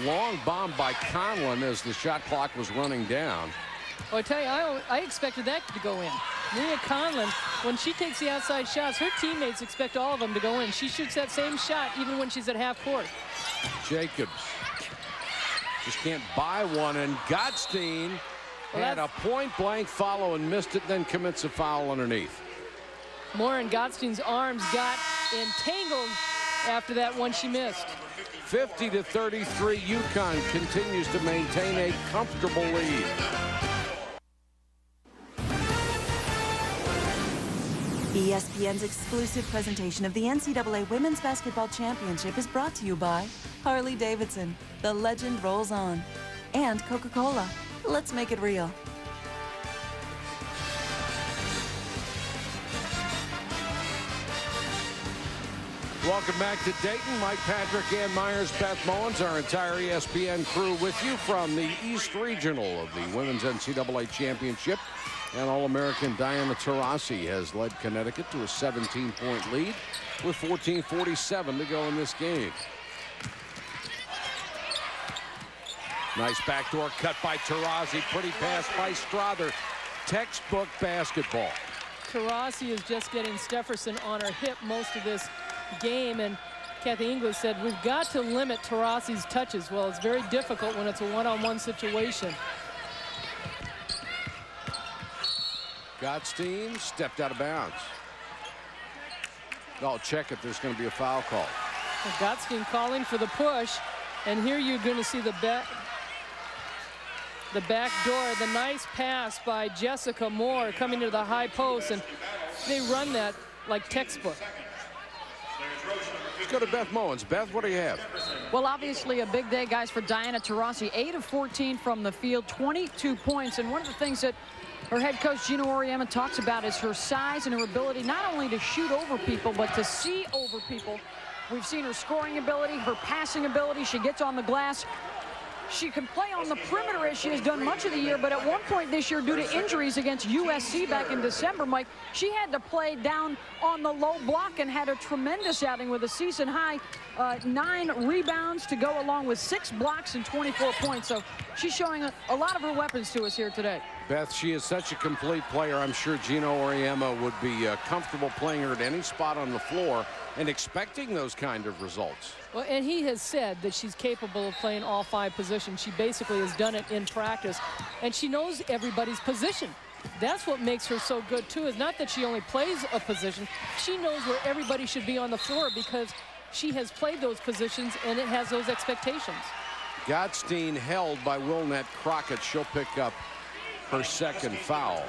Long bomb by Conlon as the shot clock was running down. Well, I tell you, I expected that to go in. Maria Conlon, when she takes the outside shots, her teammates expect all of them to go in. She shoots that same shot even when she's at half court. Jacobs just can't buy one, and Gottstein had a point-blank follow and missed it, then commits a foul underneath. Moore and Gottstein's arms got entangled after that one she missed. 50-33, UConn continues to maintain a comfortable lead. ESPN's exclusive presentation of the NCAA Women's Basketball Championship is brought to you by Harley-Davidson. The legend rolls on. And Coca-Cola. Let's make it real. Welcome back to Dayton. Mike Patrick, Ann Myers, Beth Mullins, our entire ESPN crew with you from the East Regional of the Women's NCAA Championship. And All-American Diana Taurasi has led Connecticut to a 17-point lead with 14:47 to go in this game. Nice backdoor cut by Taurasi. Pretty pass by Strother. Textbook basketball. Taurasi is just getting Stefferson on her hip most of this game, and Kathy Inglis said we've got to limit Taurasi's touches. Well, it's very difficult when it's a one-on-one situation. Gottstein stepped out of bounds. I'll check if there's going to be a foul call. Well, Gottstein calling for the push, and here you're going to see the back door. The nice pass by Jessica Moore coming to the high post, and they run that like textbook. Let's go to Beth Mullins. Beth, what do you have? Well, obviously a big day, guys, for Diana Taurasi. 8 of 14 from the field, 22 points. And one of the things that her head coach Gino Auriemma talks about is her size and her ability not only to shoot over people, but to see over people. We've seen her scoring ability, her passing ability. She gets on the glass. She can play on the perimeter as she has done much of the year, but at one point this year, due to injuries against USC back in December, Mike, she had to play down on the low block and had a tremendous outing with a season-high 9 rebounds to go along with 6 blocks and 24 points. So she's showing a lot of her weapons to us here today. Beth, she is such a complete player. I'm sure Gino Auriemma would be comfortable playing her at any spot on the floor and expecting those kind of results. Well, and he has said that she's capable of playing all 5 positions. She basically has done it in practice, and she knows everybody's position. That's what makes her so good, too, is not that she only plays a position. She knows where everybody should be on the floor because she has played those positions, and it has those expectations. Gottstein held by Wilnette Crockett. She'll pick up her second foul.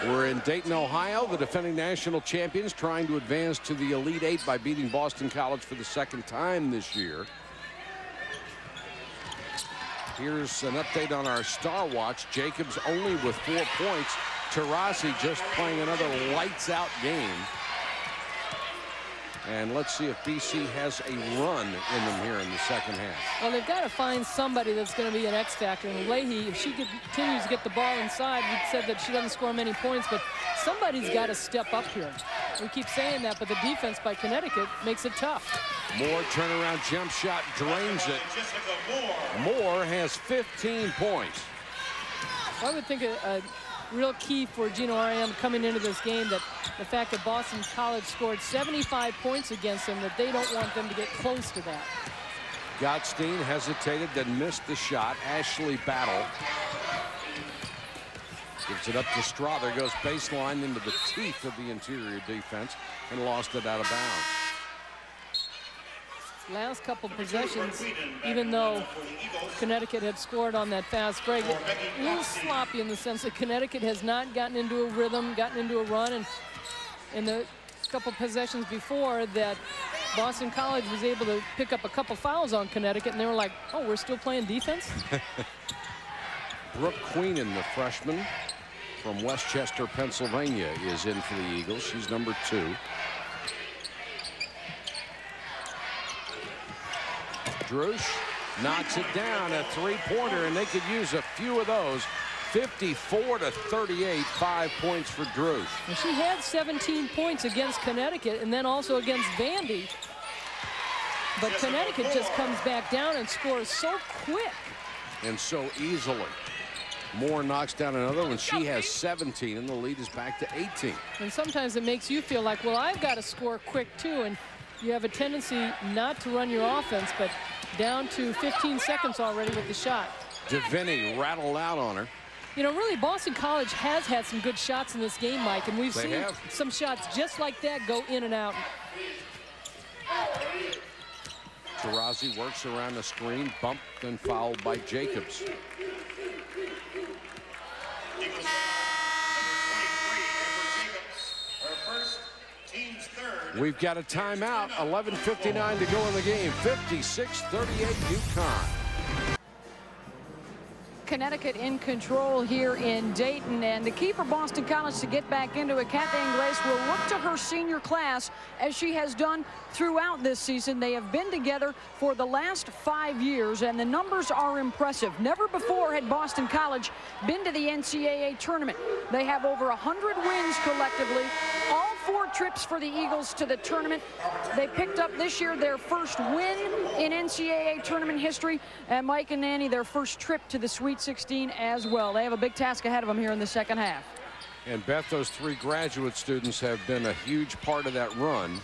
We're in Dayton, Ohio, the defending national champions trying to advance to the Elite Eight by beating Boston College for the 2nd time this year. Here's an update on our Star Watch. Jacobs only with 4 points. Taurasi just playing another lights-out game. And let's see if BC has a run in them here in the second half. Well, they've got to find somebody that's going to be an X factor. And Leahy, if she continues to get the ball inside, we said that she doesn't score many points, but somebody's got to step up here. We keep saying that, but the defense by Connecticut makes it tough. Moore turnaround jump shot drains it. Moore has 15 points. I would think a real key for Gino Auriemma coming into this game that the fact that Boston College scored 75 points against them, that they don't want them to get close to that. Gottstein hesitated, then missed the shot. Ashley Battle gives it up to Strother, goes baseline into the teeth of the interior defense and lost it out of bounds. Last couple possessions, even though Connecticut had scored on that fast break, a little sloppy in the sense that Connecticut has not gotten into a rhythm, gotten into a run, and in the couple possessions before that, Boston College was able to pick up a couple fouls on Connecticut, and they were like, oh, we're still playing defense? Brooke Queenan, the freshman from Westchester, Pennsylvania, is in for the Eagles. She's number 2. Drush knocks it down, a 3-pointer, and they could use a few of those. 54-38, 5 points for Drush. And she had 17 points against Connecticut and then also against Vandy. But Connecticut just comes back down and scores so quick. And so easily. Moore knocks down another one. She has 17, and the lead is back to 18. And sometimes it makes you feel like, well, I've got to score quick, too. And you have a tendency not to run your offense, but down to 15 seconds already with the shot. DeVinny rattled out on her. You know, really, Boston College has had some good shots in this game, Mike, and we've seen some shots just like that go in and out. Taurasi works around the screen, bumped and fouled by Jacobs. We've got a timeout. 11:59 to go in the game. 56-38 UConn. Connecticut in control here in Dayton, and the key for Boston College to get back into it, Kathy Ingles will look to her senior class as she has done throughout this season. They have been together for the last 5 years, and the numbers are impressive. Never before had Boston College been to the NCAA tournament. They have over 100 wins collectively, all 4 trips for the Eagles to the tournament. They picked up this year their first win in NCAA tournament history, and Mike and Nanny their first trip to the Sweet 16 as well. They have a big task ahead of them here in the second half. And Beth, those 3 graduate students have been a huge part of that run.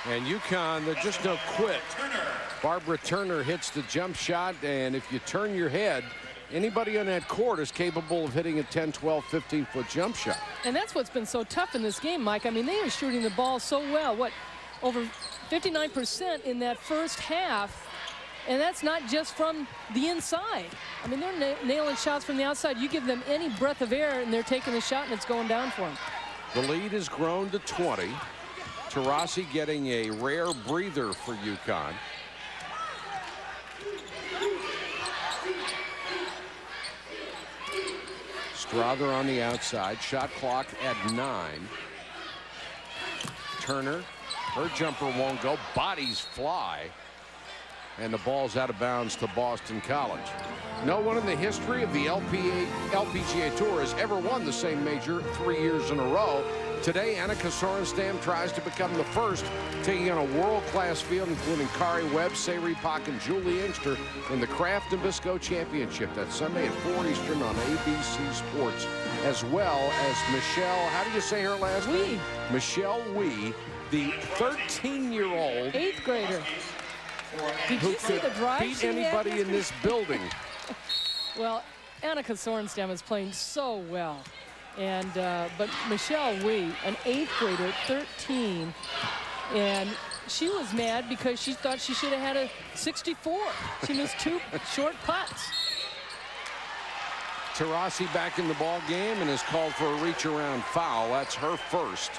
And UConn, they're just no quit. Barbara Turner hits the jump shot, and if you turn your head, anybody on that court is capable of hitting a 10, 12, 15-foot jump shot. And that's what's been so tough in this game, Mike. I mean, they are shooting the ball so well. What, over 59% in that first half. And that's not just from the inside. I mean, they're nailing shots from the outside. You give them any breath of air, and they're taking the shot, and it's going down for them. The lead has grown to 20. Taurasi getting a rare breather for UConn. Strother on the outside. Shot clock at 9. Turner, her jumper won't go. Bodies fly. And the ball's out of bounds to Boston College. No one in the history of the LPGA Tour has ever won the same major 3 years in a row. Today, Annika Sorenstam tries to become the first, taking on a world-class field, including Kari Webb, Sayri Pak, and Julie Inkster in the Kraft and Bisco Championship. That's Sunday at 4 Eastern on ABC Sports, as well as Michelle, how do you say her last name? Michelle Wie, the 13-year-old 8th grader. Did who you see could the drive beat she had anybody in this building. Well, Annika Sorenstam is playing so well. And but Michelle Wie, an 8th grader, 13, and she was mad because she thought she should have had a 64. She missed 2 short putts. Taurasi back in the ball game and is called for a reach-around foul. That's her first.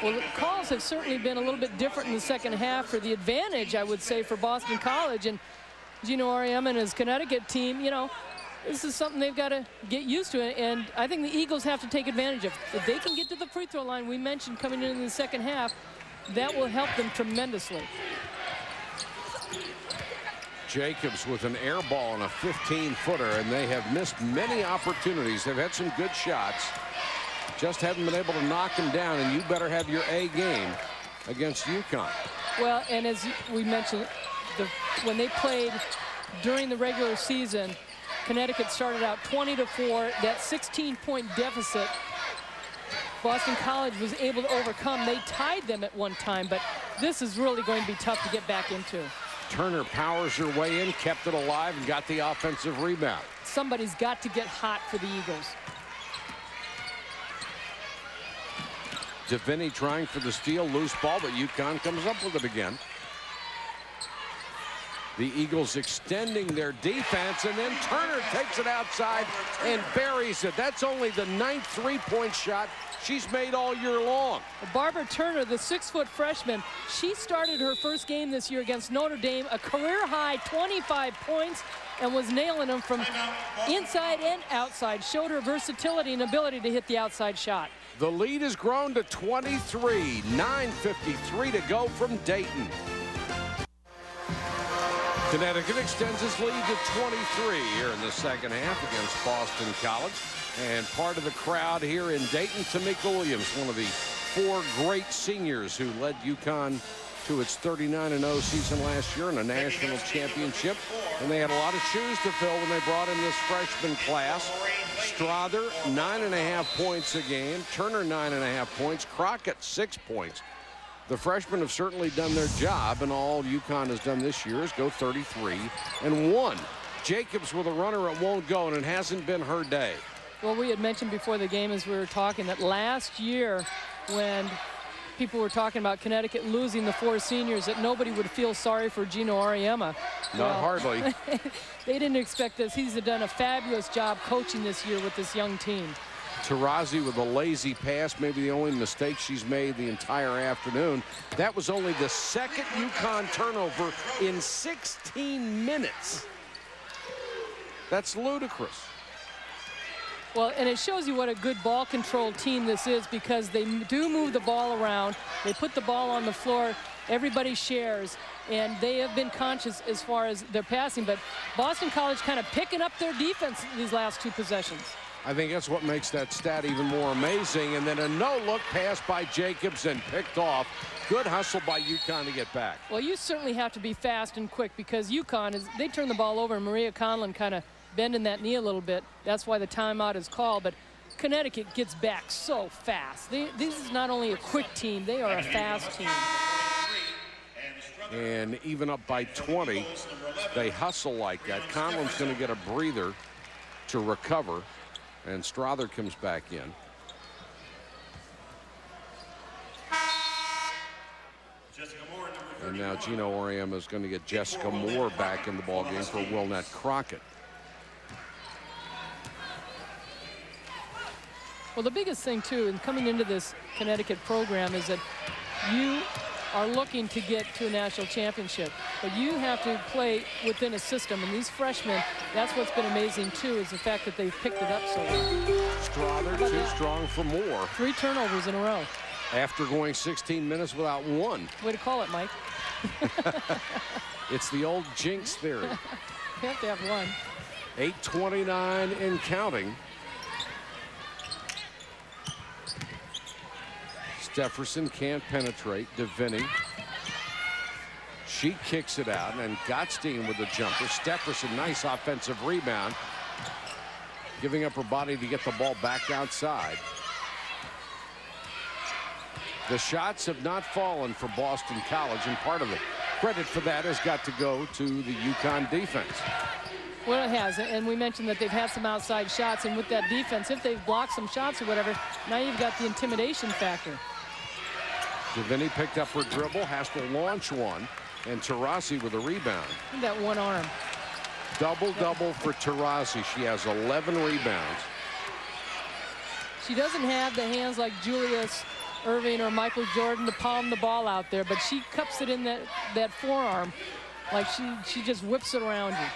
Well, the calls have certainly been a little bit different in the second half for the advantage, I would say, for Boston College. And Gino Auriemma and his Connecticut team, you know, this is something they've got to get used to. And I think the Eagles have to take advantage of. If they can get to the free throw line we mentioned coming in the second half, that will help them tremendously. Jacobs with an air ball and a 15-footer, and they have missed many opportunities. They've had some good shots. Just haven't been able to knock them down, and you better have your A game against UConn. Well, and as we mentioned, when they played during the regular season, Connecticut started out 20-4. That 16-point deficit, Boston College was able to overcome. They tied them at one time, but this is really going to be tough to get back into. Turner powers her way in, kept it alive, and got the offensive rebound. Somebody's got to get hot for the Eagles. Deviney trying for the steal, loose ball, but UConn comes up with it again. The Eagles extending their defense, and then Turner takes it outside and buries it. That's only the 9th three-point shot she's made all year long. Barbara Turner, the 6-foot freshman, she started her first game this year against Notre Dame, a career-high 25 points, and was nailing them from inside and outside. Showed her versatility and ability to hit the outside shot. The lead has grown to 23. 9:53 to go from Dayton. Connecticut extends its lead to 23 here in the second half against Boston College. And part of the crowd here in Dayton, Tamika Williams, one of the 4 great seniors who led UConn to its 39-0 season last year in a national championship. And they had a lot of shoes to fill when they brought in this freshman class. Strother, 9.5 points a game. Turner, 9.5 points. Crockett, 6 points. The freshmen have certainly done their job, and all UConn has done this year is go 33-1. Jacobs with a runner, it won't go, and it hasn't been her day. Well, we had mentioned before the game as we were talking that last year when people were talking about Connecticut losing the 4 seniors, that nobody would feel sorry for Gino Auriemma. Not hardly. They didn't expect this. He's done a fabulous job coaching this year with this young team. Taurasi with a lazy pass, maybe the only mistake she's made the entire afternoon. That was only the 2nd UConn turnover in 16 minutes. That's ludicrous. Well, and it shows you what a good ball control team this is, because they do move the ball around. They put the ball on the floor. Everybody shares, and they have been conscious as far as their passing. But Boston College kind of picking up their defense these last 2 possessions. I think that's what makes that stat even more amazing. And then a no-look pass by Jacobs and picked off. Good hustle by UConn to get back. Well, you certainly have to be fast and quick, because UConn, they turn the ball over, and Maria Conlon kind of bending that knee a little bit. That's why the timeout is called. But Connecticut gets back so fast. This is not only a quick team, they are a fast team. And even up by 20, they hustle like that. Conlon's going to get a breather to recover, and Strother comes back in. And now Gino Auriemma is going to get Jessica Moore back in the ballgame for Wilnette Crockett. Well, the biggest thing, too, in coming into this Connecticut program is that you are looking to get to a national championship. But you have to play within a system, and these freshmen, that's what's been amazing too, is the fact that they've picked it up so well. Strother too strong for more. 3 turnovers in a row. After going 16 minutes without one. Way to call it, Mike. It's the old jinx theory. You have to have one. 8:29 and counting. Stefferson can't penetrate. DeVinny. She kicks it out, and Gottstein with the jumper. Stefferson, nice offensive rebound. Giving up her body to get the ball back outside. The shots have not fallen for Boston College, and part of the credit for that has got to go to the UConn defense. Well, it has, and we mentioned that they've had some outside shots, and with that defense, if they've blocked some shots or whatever, now you've got the intimidation factor. DeVinny picked up her dribble, has to launch one, and Taurasi with a rebound. That one arm. Double-double for Taurasi. She has 11 rebounds. She doesn't have the hands like Julius Irving or Michael Jordan to palm the ball out there, but she cups it in that forearm like she just whips it around you.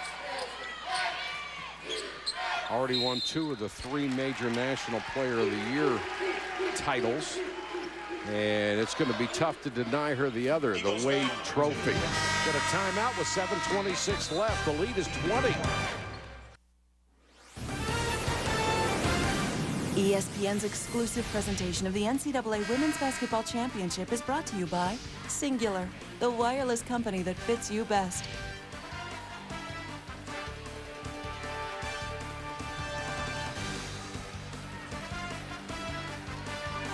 Already won 2 of the 3 major National Player of the Year titles. And it's going to be tough to deny her the other, the Wade Trophy. Got a timeout with 7:26 left. The lead is 20. ESPN's exclusive presentation of the NCAA Women's Basketball Championship is brought to you by Singular, the wireless company that fits you best.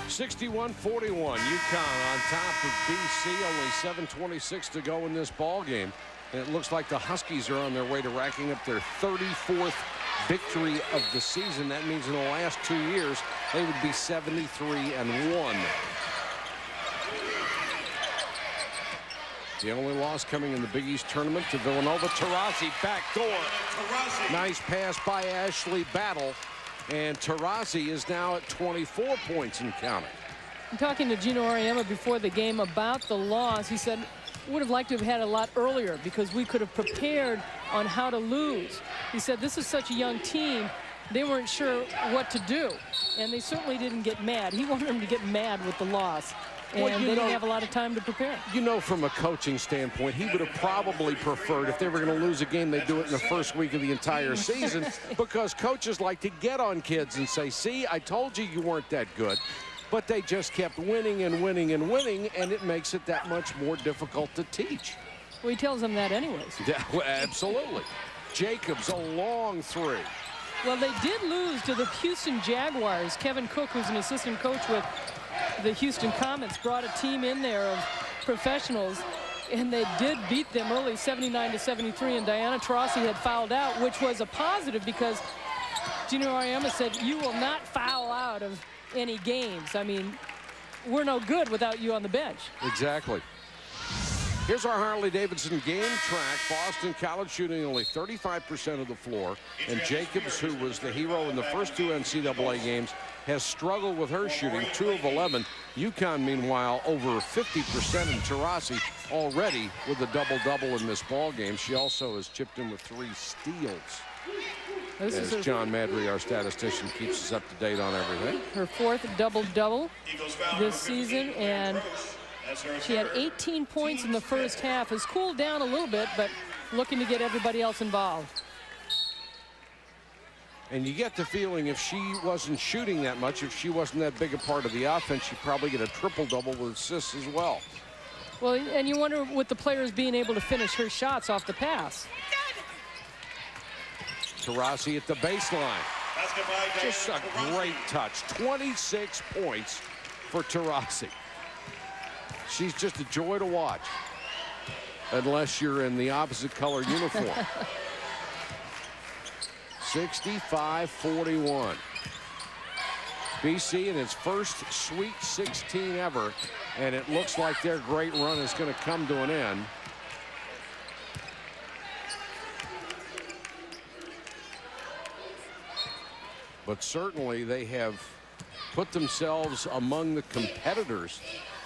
$61-41, UConn on top of BC. Only 7:26 to go in this ball game. And it looks like the Huskies are on their way to racking up their 34th victory of the season. That means in the last 2 years, they would be 73-1. The only loss coming in the Big East tournament to Villanova. Taurasi backdoor. Nice pass by Ashley Battle. And Taurasi is now at 24 points and counting. I'm talking to Gino Auriemma before the game about the loss. He said, would have liked to have had a lot earlier because we could have prepared on how to lose. He said, this is such a young team. They weren't sure what to do. And they certainly didn't get mad. He wanted them to get mad with the loss. And they didn't have a lot of time to prepare. You know, from a coaching standpoint, he would have probably preferred if they were going to lose a game, they'd do it in the first week of the entire season because coaches like to get on kids and say, see, I told you you weren't that good. But they just kept winning and winning and winning, and it makes it that much more difficult to teach. Well, he tells them that anyways. Yeah, well, absolutely. Jacobs, a long 3. Well, they did lose to the Houston Jaguars. Kevin Cook, who's an assistant coach with the Houston Comets, brought a team in there of professionals, and they did beat them early, 79-73, and Diana Taurasi had fouled out, which was a positive because Gino Auriemma said, you will not foul out of any games. I mean, we're no good without you on the bench. Exactly. Here's our Harley-Davidson game track. Boston College shooting only 35% of the floor. And Jacobs, who was the hero in the first 2 NCAA games, has struggled with her shooting, 2 of 11. UConn, meanwhile, over 50%. And Taurasi already with a double-double in this ball game. She also has chipped in with 3 steals. As John Madry, our statistician, keeps us up to date on everything. Her 4th double-double this season, and she had 18 points in the first half. Has cooled down a little bit, but looking to get everybody else involved. And you get the feeling if she wasn't shooting that much, if she wasn't that big a part of the offense, she'd probably get a triple-double with assists as well. Well, and you wonder with the players being able to finish her shots off the pass. Taurasi at the baseline. Just a great touch. 26 points for Taurasi. She's just a joy to watch, unless you're in the opposite color uniform. 65-41. BC in its first Sweet 16 ever, and it looks like their great run is going to come to an end. But certainly they have put themselves among the competitors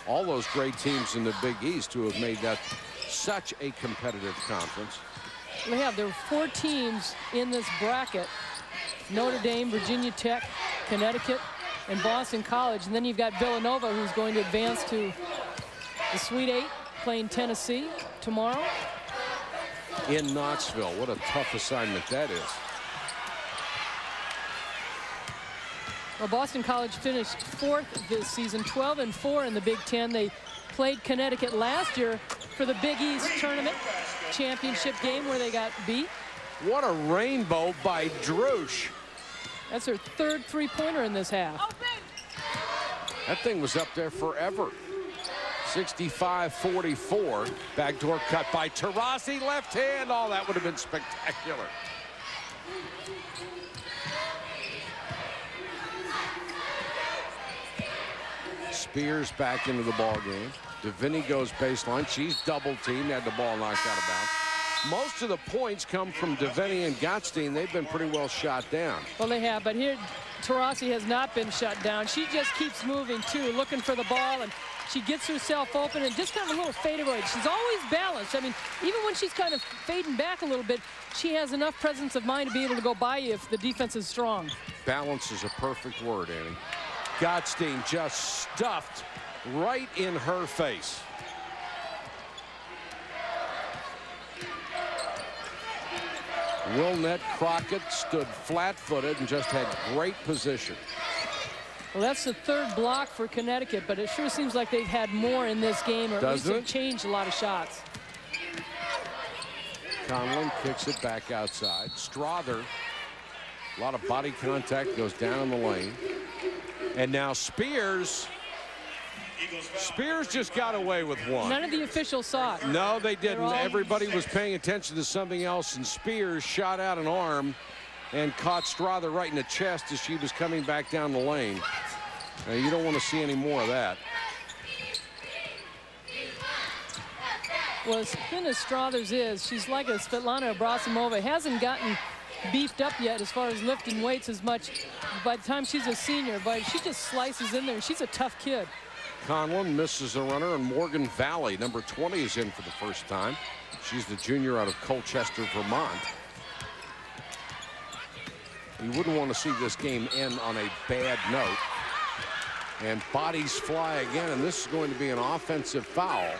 all those great teams in the Big East who have made that such a competitive conference. There are 4 teams in this bracket: Notre Dame, Virginia Tech, Connecticut, and Boston College. And then you've got Villanova, who's going to advance to the Sweet 8, playing Tennessee tomorrow. In Knoxville. What a tough assignment that is. Well, Boston College finished 4th this season, 12-4 in the Big Ten. They played Connecticut last year for the Big East tournament championship game where they got beat. What a rainbow by Drush. That's her 3rd three-pointer in this half. That thing was up there forever. 65-44. Backdoor cut by Taurasi, left hand. Oh, that would have been spectacular. Spears back into the ball game. DeVinny goes baseline. She's double teamed, had the ball knocked out of bounds. Most of the points come from DeVinny and Gottstein. They've been pretty well shot down. Well, they have, but here Taurasi has not been shut down. She just keeps moving too, looking for the ball, and she gets herself open and just kind of a little fadeaway. She's always balanced. I mean, even when she's kind of fading back a little bit, she has enough presence of mind to be able to go by you if the defense is strong. Balance is a perfect word, Annie. Gottstein just stuffed right in her face. Wilnette Crockett stood flat-footed and just had great position. Well, that's the 3rd block for Connecticut, but it sure seems like they've had more in this game, or at least they've changed a lot of shots. Conlon kicks it back outside. Strother, a lot of body contact, goes down in the lane. And now Spears just got away with one. None of the officials saw it. No, they didn't. Everybody was paying attention to something else, and Spears shot out an arm and caught Strother right in the chest as she was coming back down the lane. Now, you don't want to see any more of that. Well, as thin as Strothers is, she's like a Svetlana Abrasimova. Hasn't gotten beefed up yet as far as lifting weights as much by the time she's a senior, but she just slices in there. She's a tough kid. Conlon misses a runner, and Morgan Valley, number 20, is in for the first time. She's the junior out of Colchester, Vermont. You wouldn't want to see this game end on a bad note. And bodies fly again, and this is going to be an offensive foul.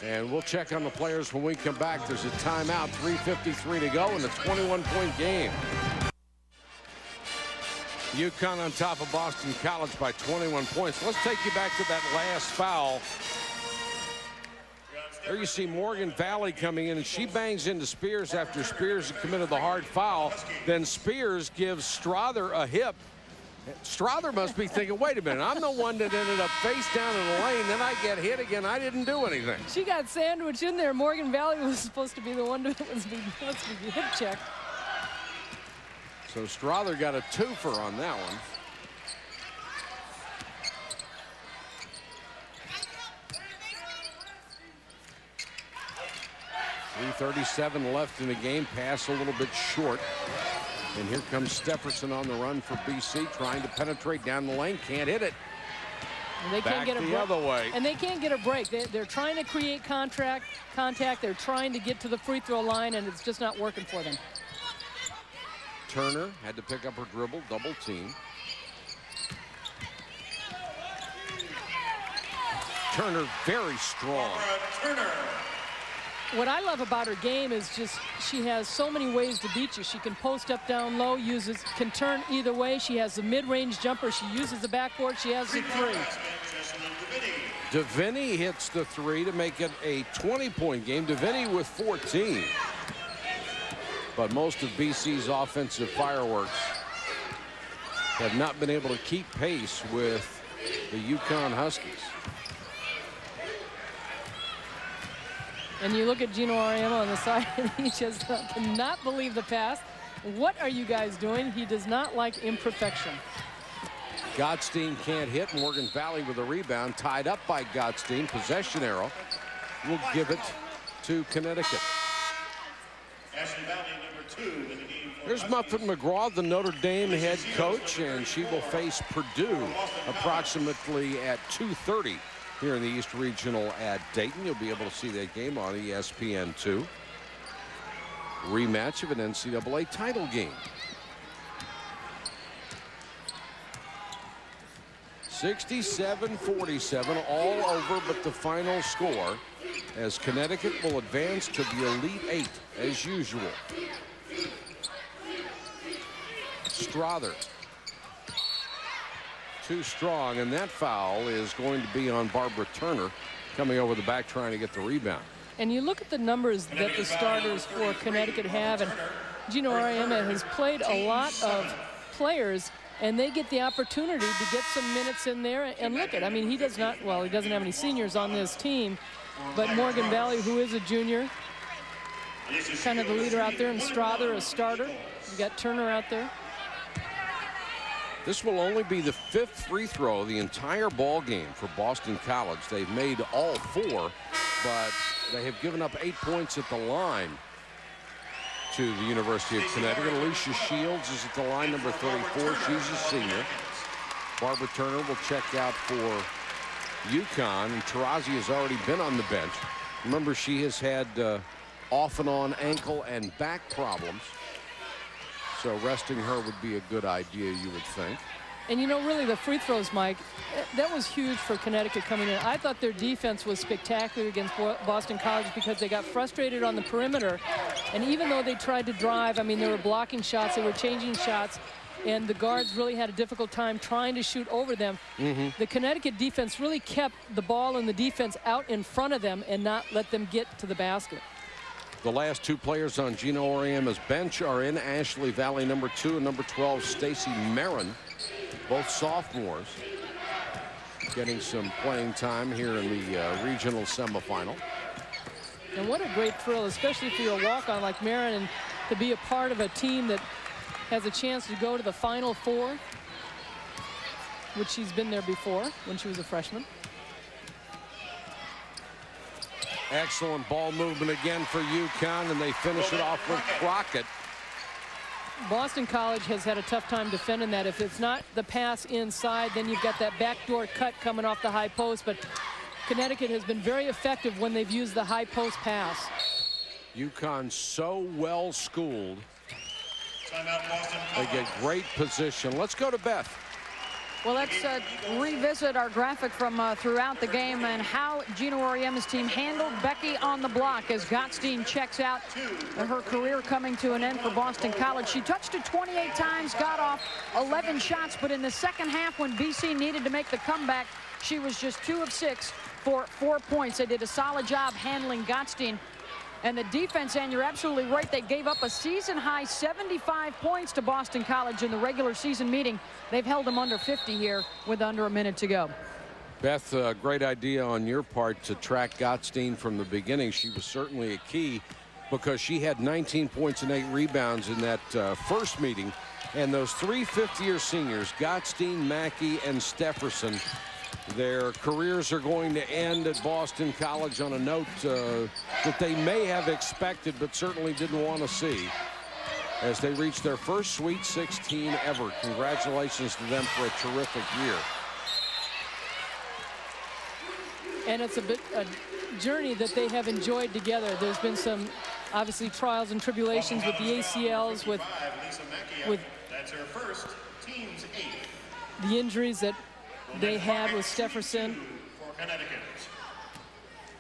And we'll check on the players when we come back. There's a timeout, 3:53 to go in a 21-point game. UConn on top of Boston College by 21 points. Let's take you back to that last foul. There you see Morgan Valley coming in, and she bangs into Spears after Spears committed the hard foul. Then Spears gives Strother a hip. Strother must be thinking, wait a minute, I'm the one that ended up face down in the lane, then I get hit again. I didn't do anything. She got sandwiched in there. Morgan Valley was supposed to be the one that was being hip checked. So Strother got a twofer on that one. .337 left in the game. Pass a little bit short. And here comes Stepherson on the run for BC, trying to penetrate down the lane. Can't hit it. And they can't get a break. The other way. And they can't get a break. They're trying to create contact. They're trying to get to the free throw line, and it's just not working for them. Turner had to pick up her dribble, double team. Turner very strong. Turner. What I love about her game is just she has so many ways to beat you. She can post up, down low, can turn either way. She has the mid-range jumper. She uses the backboard. She has the three. DeVinny hits the three to make it a 20-point game. DeVinny with 14. But most of BC's offensive fireworks have not been able to keep pace with the UConn Huskies. And you look at Gino Auriemma on the side, and he just cannot believe the pass. What are you guys doing? He does not like imperfection. Gottstein can't hit. Morgan Valley with a rebound, tied up by Gottstein. Possession arrow will give it to Connecticut. Ashley Valley, number 2 in the game There's Muffet McGraw, the Notre Dame head coach, and she will face Purdue approximately at 2:30 here in the East Regional at Dayton. You'll be able to see that game on ESPN2. Rematch of an NCAA title game. 67-47, all over but the final score, as Connecticut will advance to the Elite Eight as usual. Strother, too strong, and that foul is going to be on Barbara Turner, coming over the back trying to get the rebound. And you look at the numbers that the starters for Connecticut have, and Gino Auriemma has played a lot of players, and they get the opportunity to get some minutes in there. And look at, I mean, he doesn't have any seniors on this team, but Morgan Valley, who is a junior, kind of the leader out there, and Strother, a starter. You got Turner out there. This will only be the 5th free throw of the entire ball game for Boston College. They've made all 4, but they have given up 8 points at the line to the University of Connecticut. Alicia Shields is at the line, number 34. She's a senior. Barbara Turner will check out for UConn, and Taurasi has already been on the bench. Remember, she has had off and on ankle and back problems. So resting her would be a good idea, you would think. And you know, really, the free throws, Mike, that was huge for Connecticut coming in. I thought their defense was spectacular against Boston College because they got frustrated on the perimeter. And even though they tried to drive, I mean, they were blocking shots, they were changing shots, and the guards really had a difficult time trying to shoot over them. The Connecticut defense really kept the ball and the defense out in front of them and not let them get to the basket. The last 2 players on Gino Auriemma's bench are in. Ashley Valley, number 2, and number 12, Stacy Marin, both sophomores, getting some playing time here in the regional semifinal. And what a great thrill, especially if you're a walk-on like Marin, and to be a part of a team that has a chance to go to the Final Four, which she's been there before when she was a freshman. Excellent ball movement again for UConn, and they finish it off with Crockett. Boston College has had a tough time defending that. If it's not the pass inside, then you've got that backdoor cut coming off the high post. But Connecticut has been very effective when they've used the high post pass. UConn so well schooled. They get great position. Let's go to Beth. Well, let's revisit our graphic from throughout the game and how Gino Auriemma's team handled Becky on the block as Gottstein checks out. Her career coming to an end for Boston College. She touched it 28 times, got off 11 shots, but in the second half when BC needed to make the comeback, she was just 2 of 6 for 4 points. They did a solid job handling Gottstein. And the defense, and you're absolutely right, they gave up a season-high 75 points to Boston College in the regular season meeting. They've held them under 50 here with under a minute to go. Beth, great idea on your part to track Gottstein from the beginning. She was certainly a key because she had 19 points and 8 rebounds in that first meeting. And those 3 fifth-year seniors, Gottstein, Mackey, and Stefferson, their careers are going to end at Boston College on a note that they may have expected but certainly didn't want to see as they reach their first Sweet 16 ever. Congratulations to them for a terrific year. And it's a journey that they have enjoyed together. There's been some, obviously, trials and tribulations with the ACLs, with That's her first, team's 8th. the injuries that they had with Stefferson.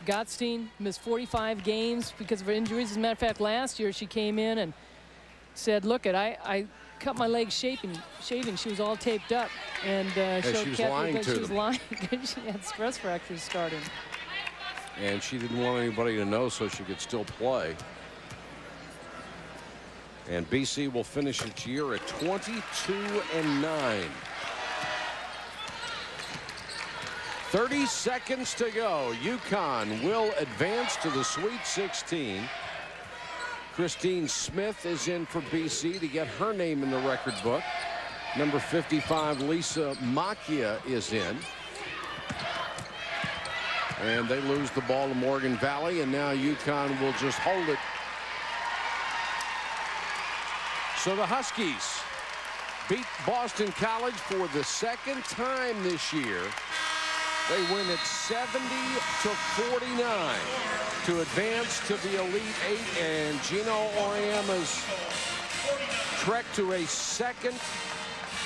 Gottstein missed 45 games because of her injuries. As a matter of fact, last year she came in and said, look, I cut my legs shaving. She was all taped up. And she was lying to them. She was lying because she had stress fractures starting. And she didn't want anybody to know so she could still play. And BC will finish its year at 22-9. 30 seconds to go. UConn will advance to the Sweet 16. Christine Smith is in for BC to get her name in the record book. Number 55, Lisa Macchia, is in. And they lose the ball to Morgan Valley, and now UConn will just hold it. So the Huskies beat Boston College for the second time this year. They win at 70-49 to advance to the Elite Eight, and Gino Auriemma's trek to a second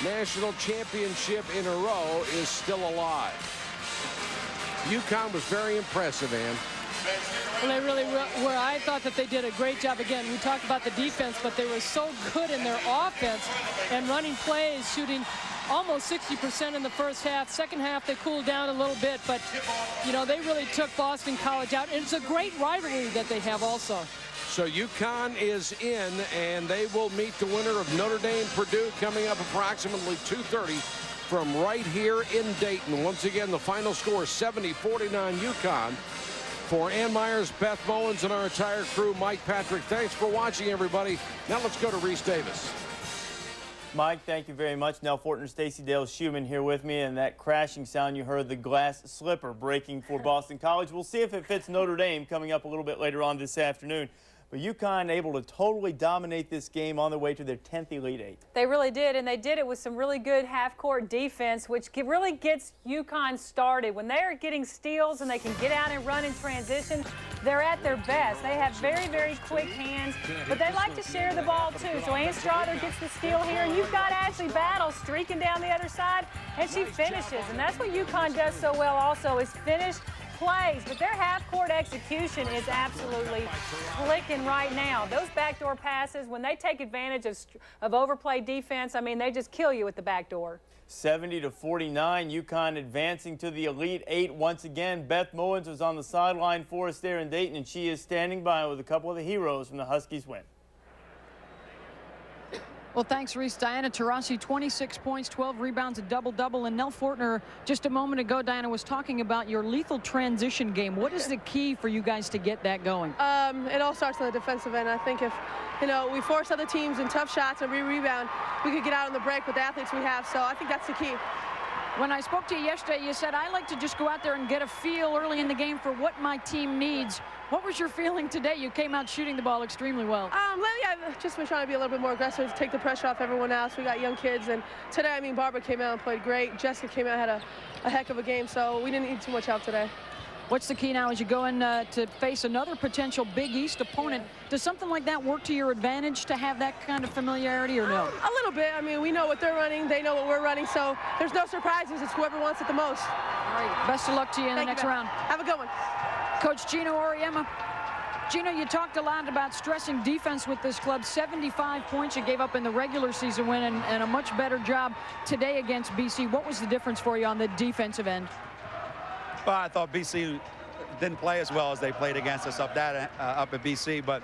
national championship in a row is still alive. UConn was very impressive, Ann. Well, they really were. I thought that they did a great job. Again, we talked about the defense, but they were so good in their offense and running plays, shooting almost 60% in the first half. Second half, they cooled down a little bit, but, you know, they really took Boston College out. And it's a great rivalry that they have also. So UConn is in, and they will meet the winner of Notre Dame-Purdue coming up approximately 2:30 from right here in Dayton. Once again, the final score, 70-49 UConn. For Ann Myers, Beth Mullins, and our entire crew, Mike Patrick, thanks for watching, everybody. Now let's go to Reese Davis. Mike, thank you very much. Nell Fortner, Stacey Dale Schumann here with me, and that crashing sound you heard, the glass slipper breaking for Boston College. We'll see if it fits Notre Dame coming up a little bit later on this afternoon. But UConn able to totally dominate this game on their way to their 10th Elite Eight. They really did, and they did it with some really good half-court defense, which really gets UConn started. When they are getting steals and they can get out and run in transition, they're at their best. They have very, very quick hands, but they like to share the ball too. So Ann Strother gets the steal here, and you've got Ashley Battle streaking down the other side, and she finishes. And that's what UConn does so well also, is finish plays, but their half-court execution is absolutely clicking right now. Those backdoor passes, when they take advantage of overplay defense, I mean, they just kill you with the backdoor. 70-49, UConn advancing to the Elite Eight once again. Beth Mullins was on the sideline for us there in Dayton, and she is standing by with a couple of the heroes from the Huskies win. Well, thanks, Reese. Diana Taurasi, 26 points, 12 rebounds, a double-double. And Nell Fortner, just a moment ago, Diana was talking about your lethal transition game. What is the key for you guys to get that going? It all starts on the defensive end. I think if, we force other teams in tough shots and we rebound, we could get out on the break with the athletes we have. So I think that's the key. When I spoke to you yesterday, you said, I like to just go out there and get a feel early in the game for what my team needs. What was your feeling today? You came out shooting the ball extremely well. Lately, I've just been trying to be a little bit more aggressive, to take the pressure off everyone else. We got young kids, and today, Barbara came out and played great. Jessica came out, had a heck of a game, so we didn't need too much help today. What's the key now as you go in to face another potential Big East opponent? Does something like that work to your advantage to have that kind of familiarity or no? A little bit. We know what they're running. They know what we're running. So there's no surprises. It's whoever wants it the most. All right. Best of luck to you in the next round. Have a good one. Coach Gino Auriemma. Gino, you talked a lot about stressing defense with this club. 75 points you gave up in the regular season win and a much better job today against BC. What was the difference for you on the defensive end? Well, I thought BC didn't play as well as they played against us up at BC, but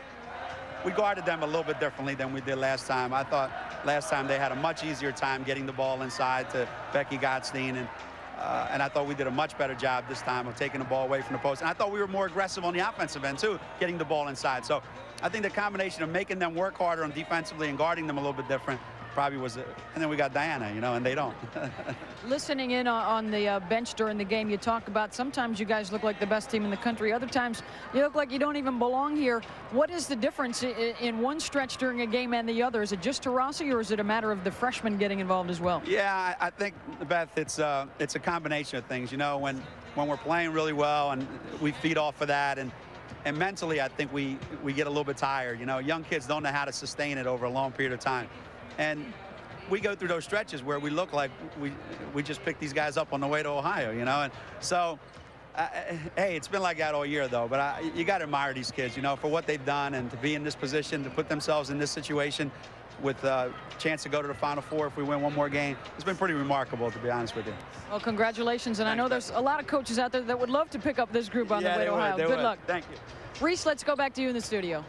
we guarded them a little bit differently than we did last time. I thought last time they had a much easier time getting the ball inside to Becky Gottstein, and I thought we did a much better job this time of taking the ball away from the post. And I thought we were more aggressive on the offensive end, too, getting the ball inside. So I think the combination of making them work harder on defensively and guarding them a little bit different probably was it. And then we got Diana, and they don't. Listening in on the bench during the game, you talk about sometimes you guys look like the best team in the country. Other times you look like you don't even belong here. What is the difference in one stretch during a game and the other? Is it just Taurasi, or is it a matter of the freshmen getting involved as well? Yeah, I think, Beth, it's a combination of things. When we're playing really well and we feed off of that, and mentally I think we get a little bit tired. Young kids don't know how to sustain it over a long period of time. And we go through those stretches where we look like we just picked these guys up on the way to Ohio, And so, hey, it's been like that all year, though. But you got to admire these kids, for what they've done and to be in this position, to put themselves in this situation with a chance to go to the Final Four if we win one more game. It's been pretty remarkable, to be honest with you. Well, congratulations. And I know there's a lot of coaches out there that would love to pick up this group on the way to Ohio. Good luck. Thank you. Reese, let's go back to you in the studio.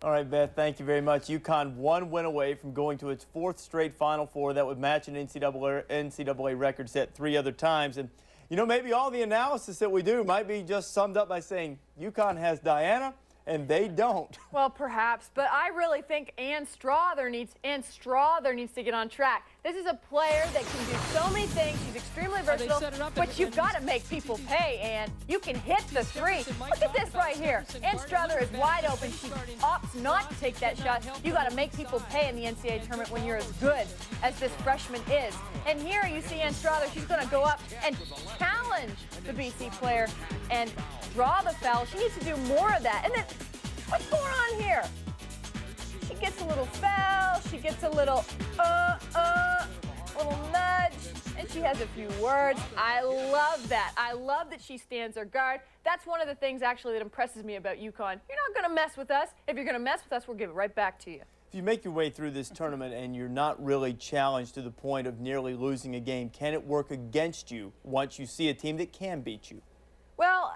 All right, Beth, thank you very much. UConn one win away from going to its fourth straight Final Four. That would match an NCAA record set 3 other times. And, maybe all the analysis that we do might be just summed up by saying UConn has Diana and they don't. Well, perhaps, but I really think Ann Strother needs to get on track. This is a player that can do so many things. She's extremely versatile, but you've got to make people pay, Ann. You can hit the three. Look at this right here. Ann Strother is wide open. She opts not to take that shot. You got to make people pay in the NCAA tournament when you're as good as this freshman is. And here you see Ann Strother. She's going to go up and challenge the BC player and draw the foul. She needs to do more of that. And then, what's going on here? She gets a little foul. She gets a little little nudge, and she has a few words. I love that. I love that she stands her guard. That's one of the things actually that impresses me about UConn. You're not going to mess with us. If you're going to mess with us, we'll give it right back to you. If you make your way through this tournament and you're not really challenged to the point of nearly losing a game, can it work against you once you see a team that can beat you? Well,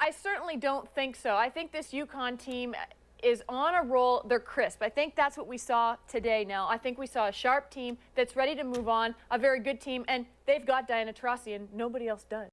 I certainly don't think so. I think this UConn team is on a roll. They're crisp. I think that's what we saw today now. I think we saw a sharp team that's ready to move on, a very good team, and they've got Diana Taurasi, and nobody else does.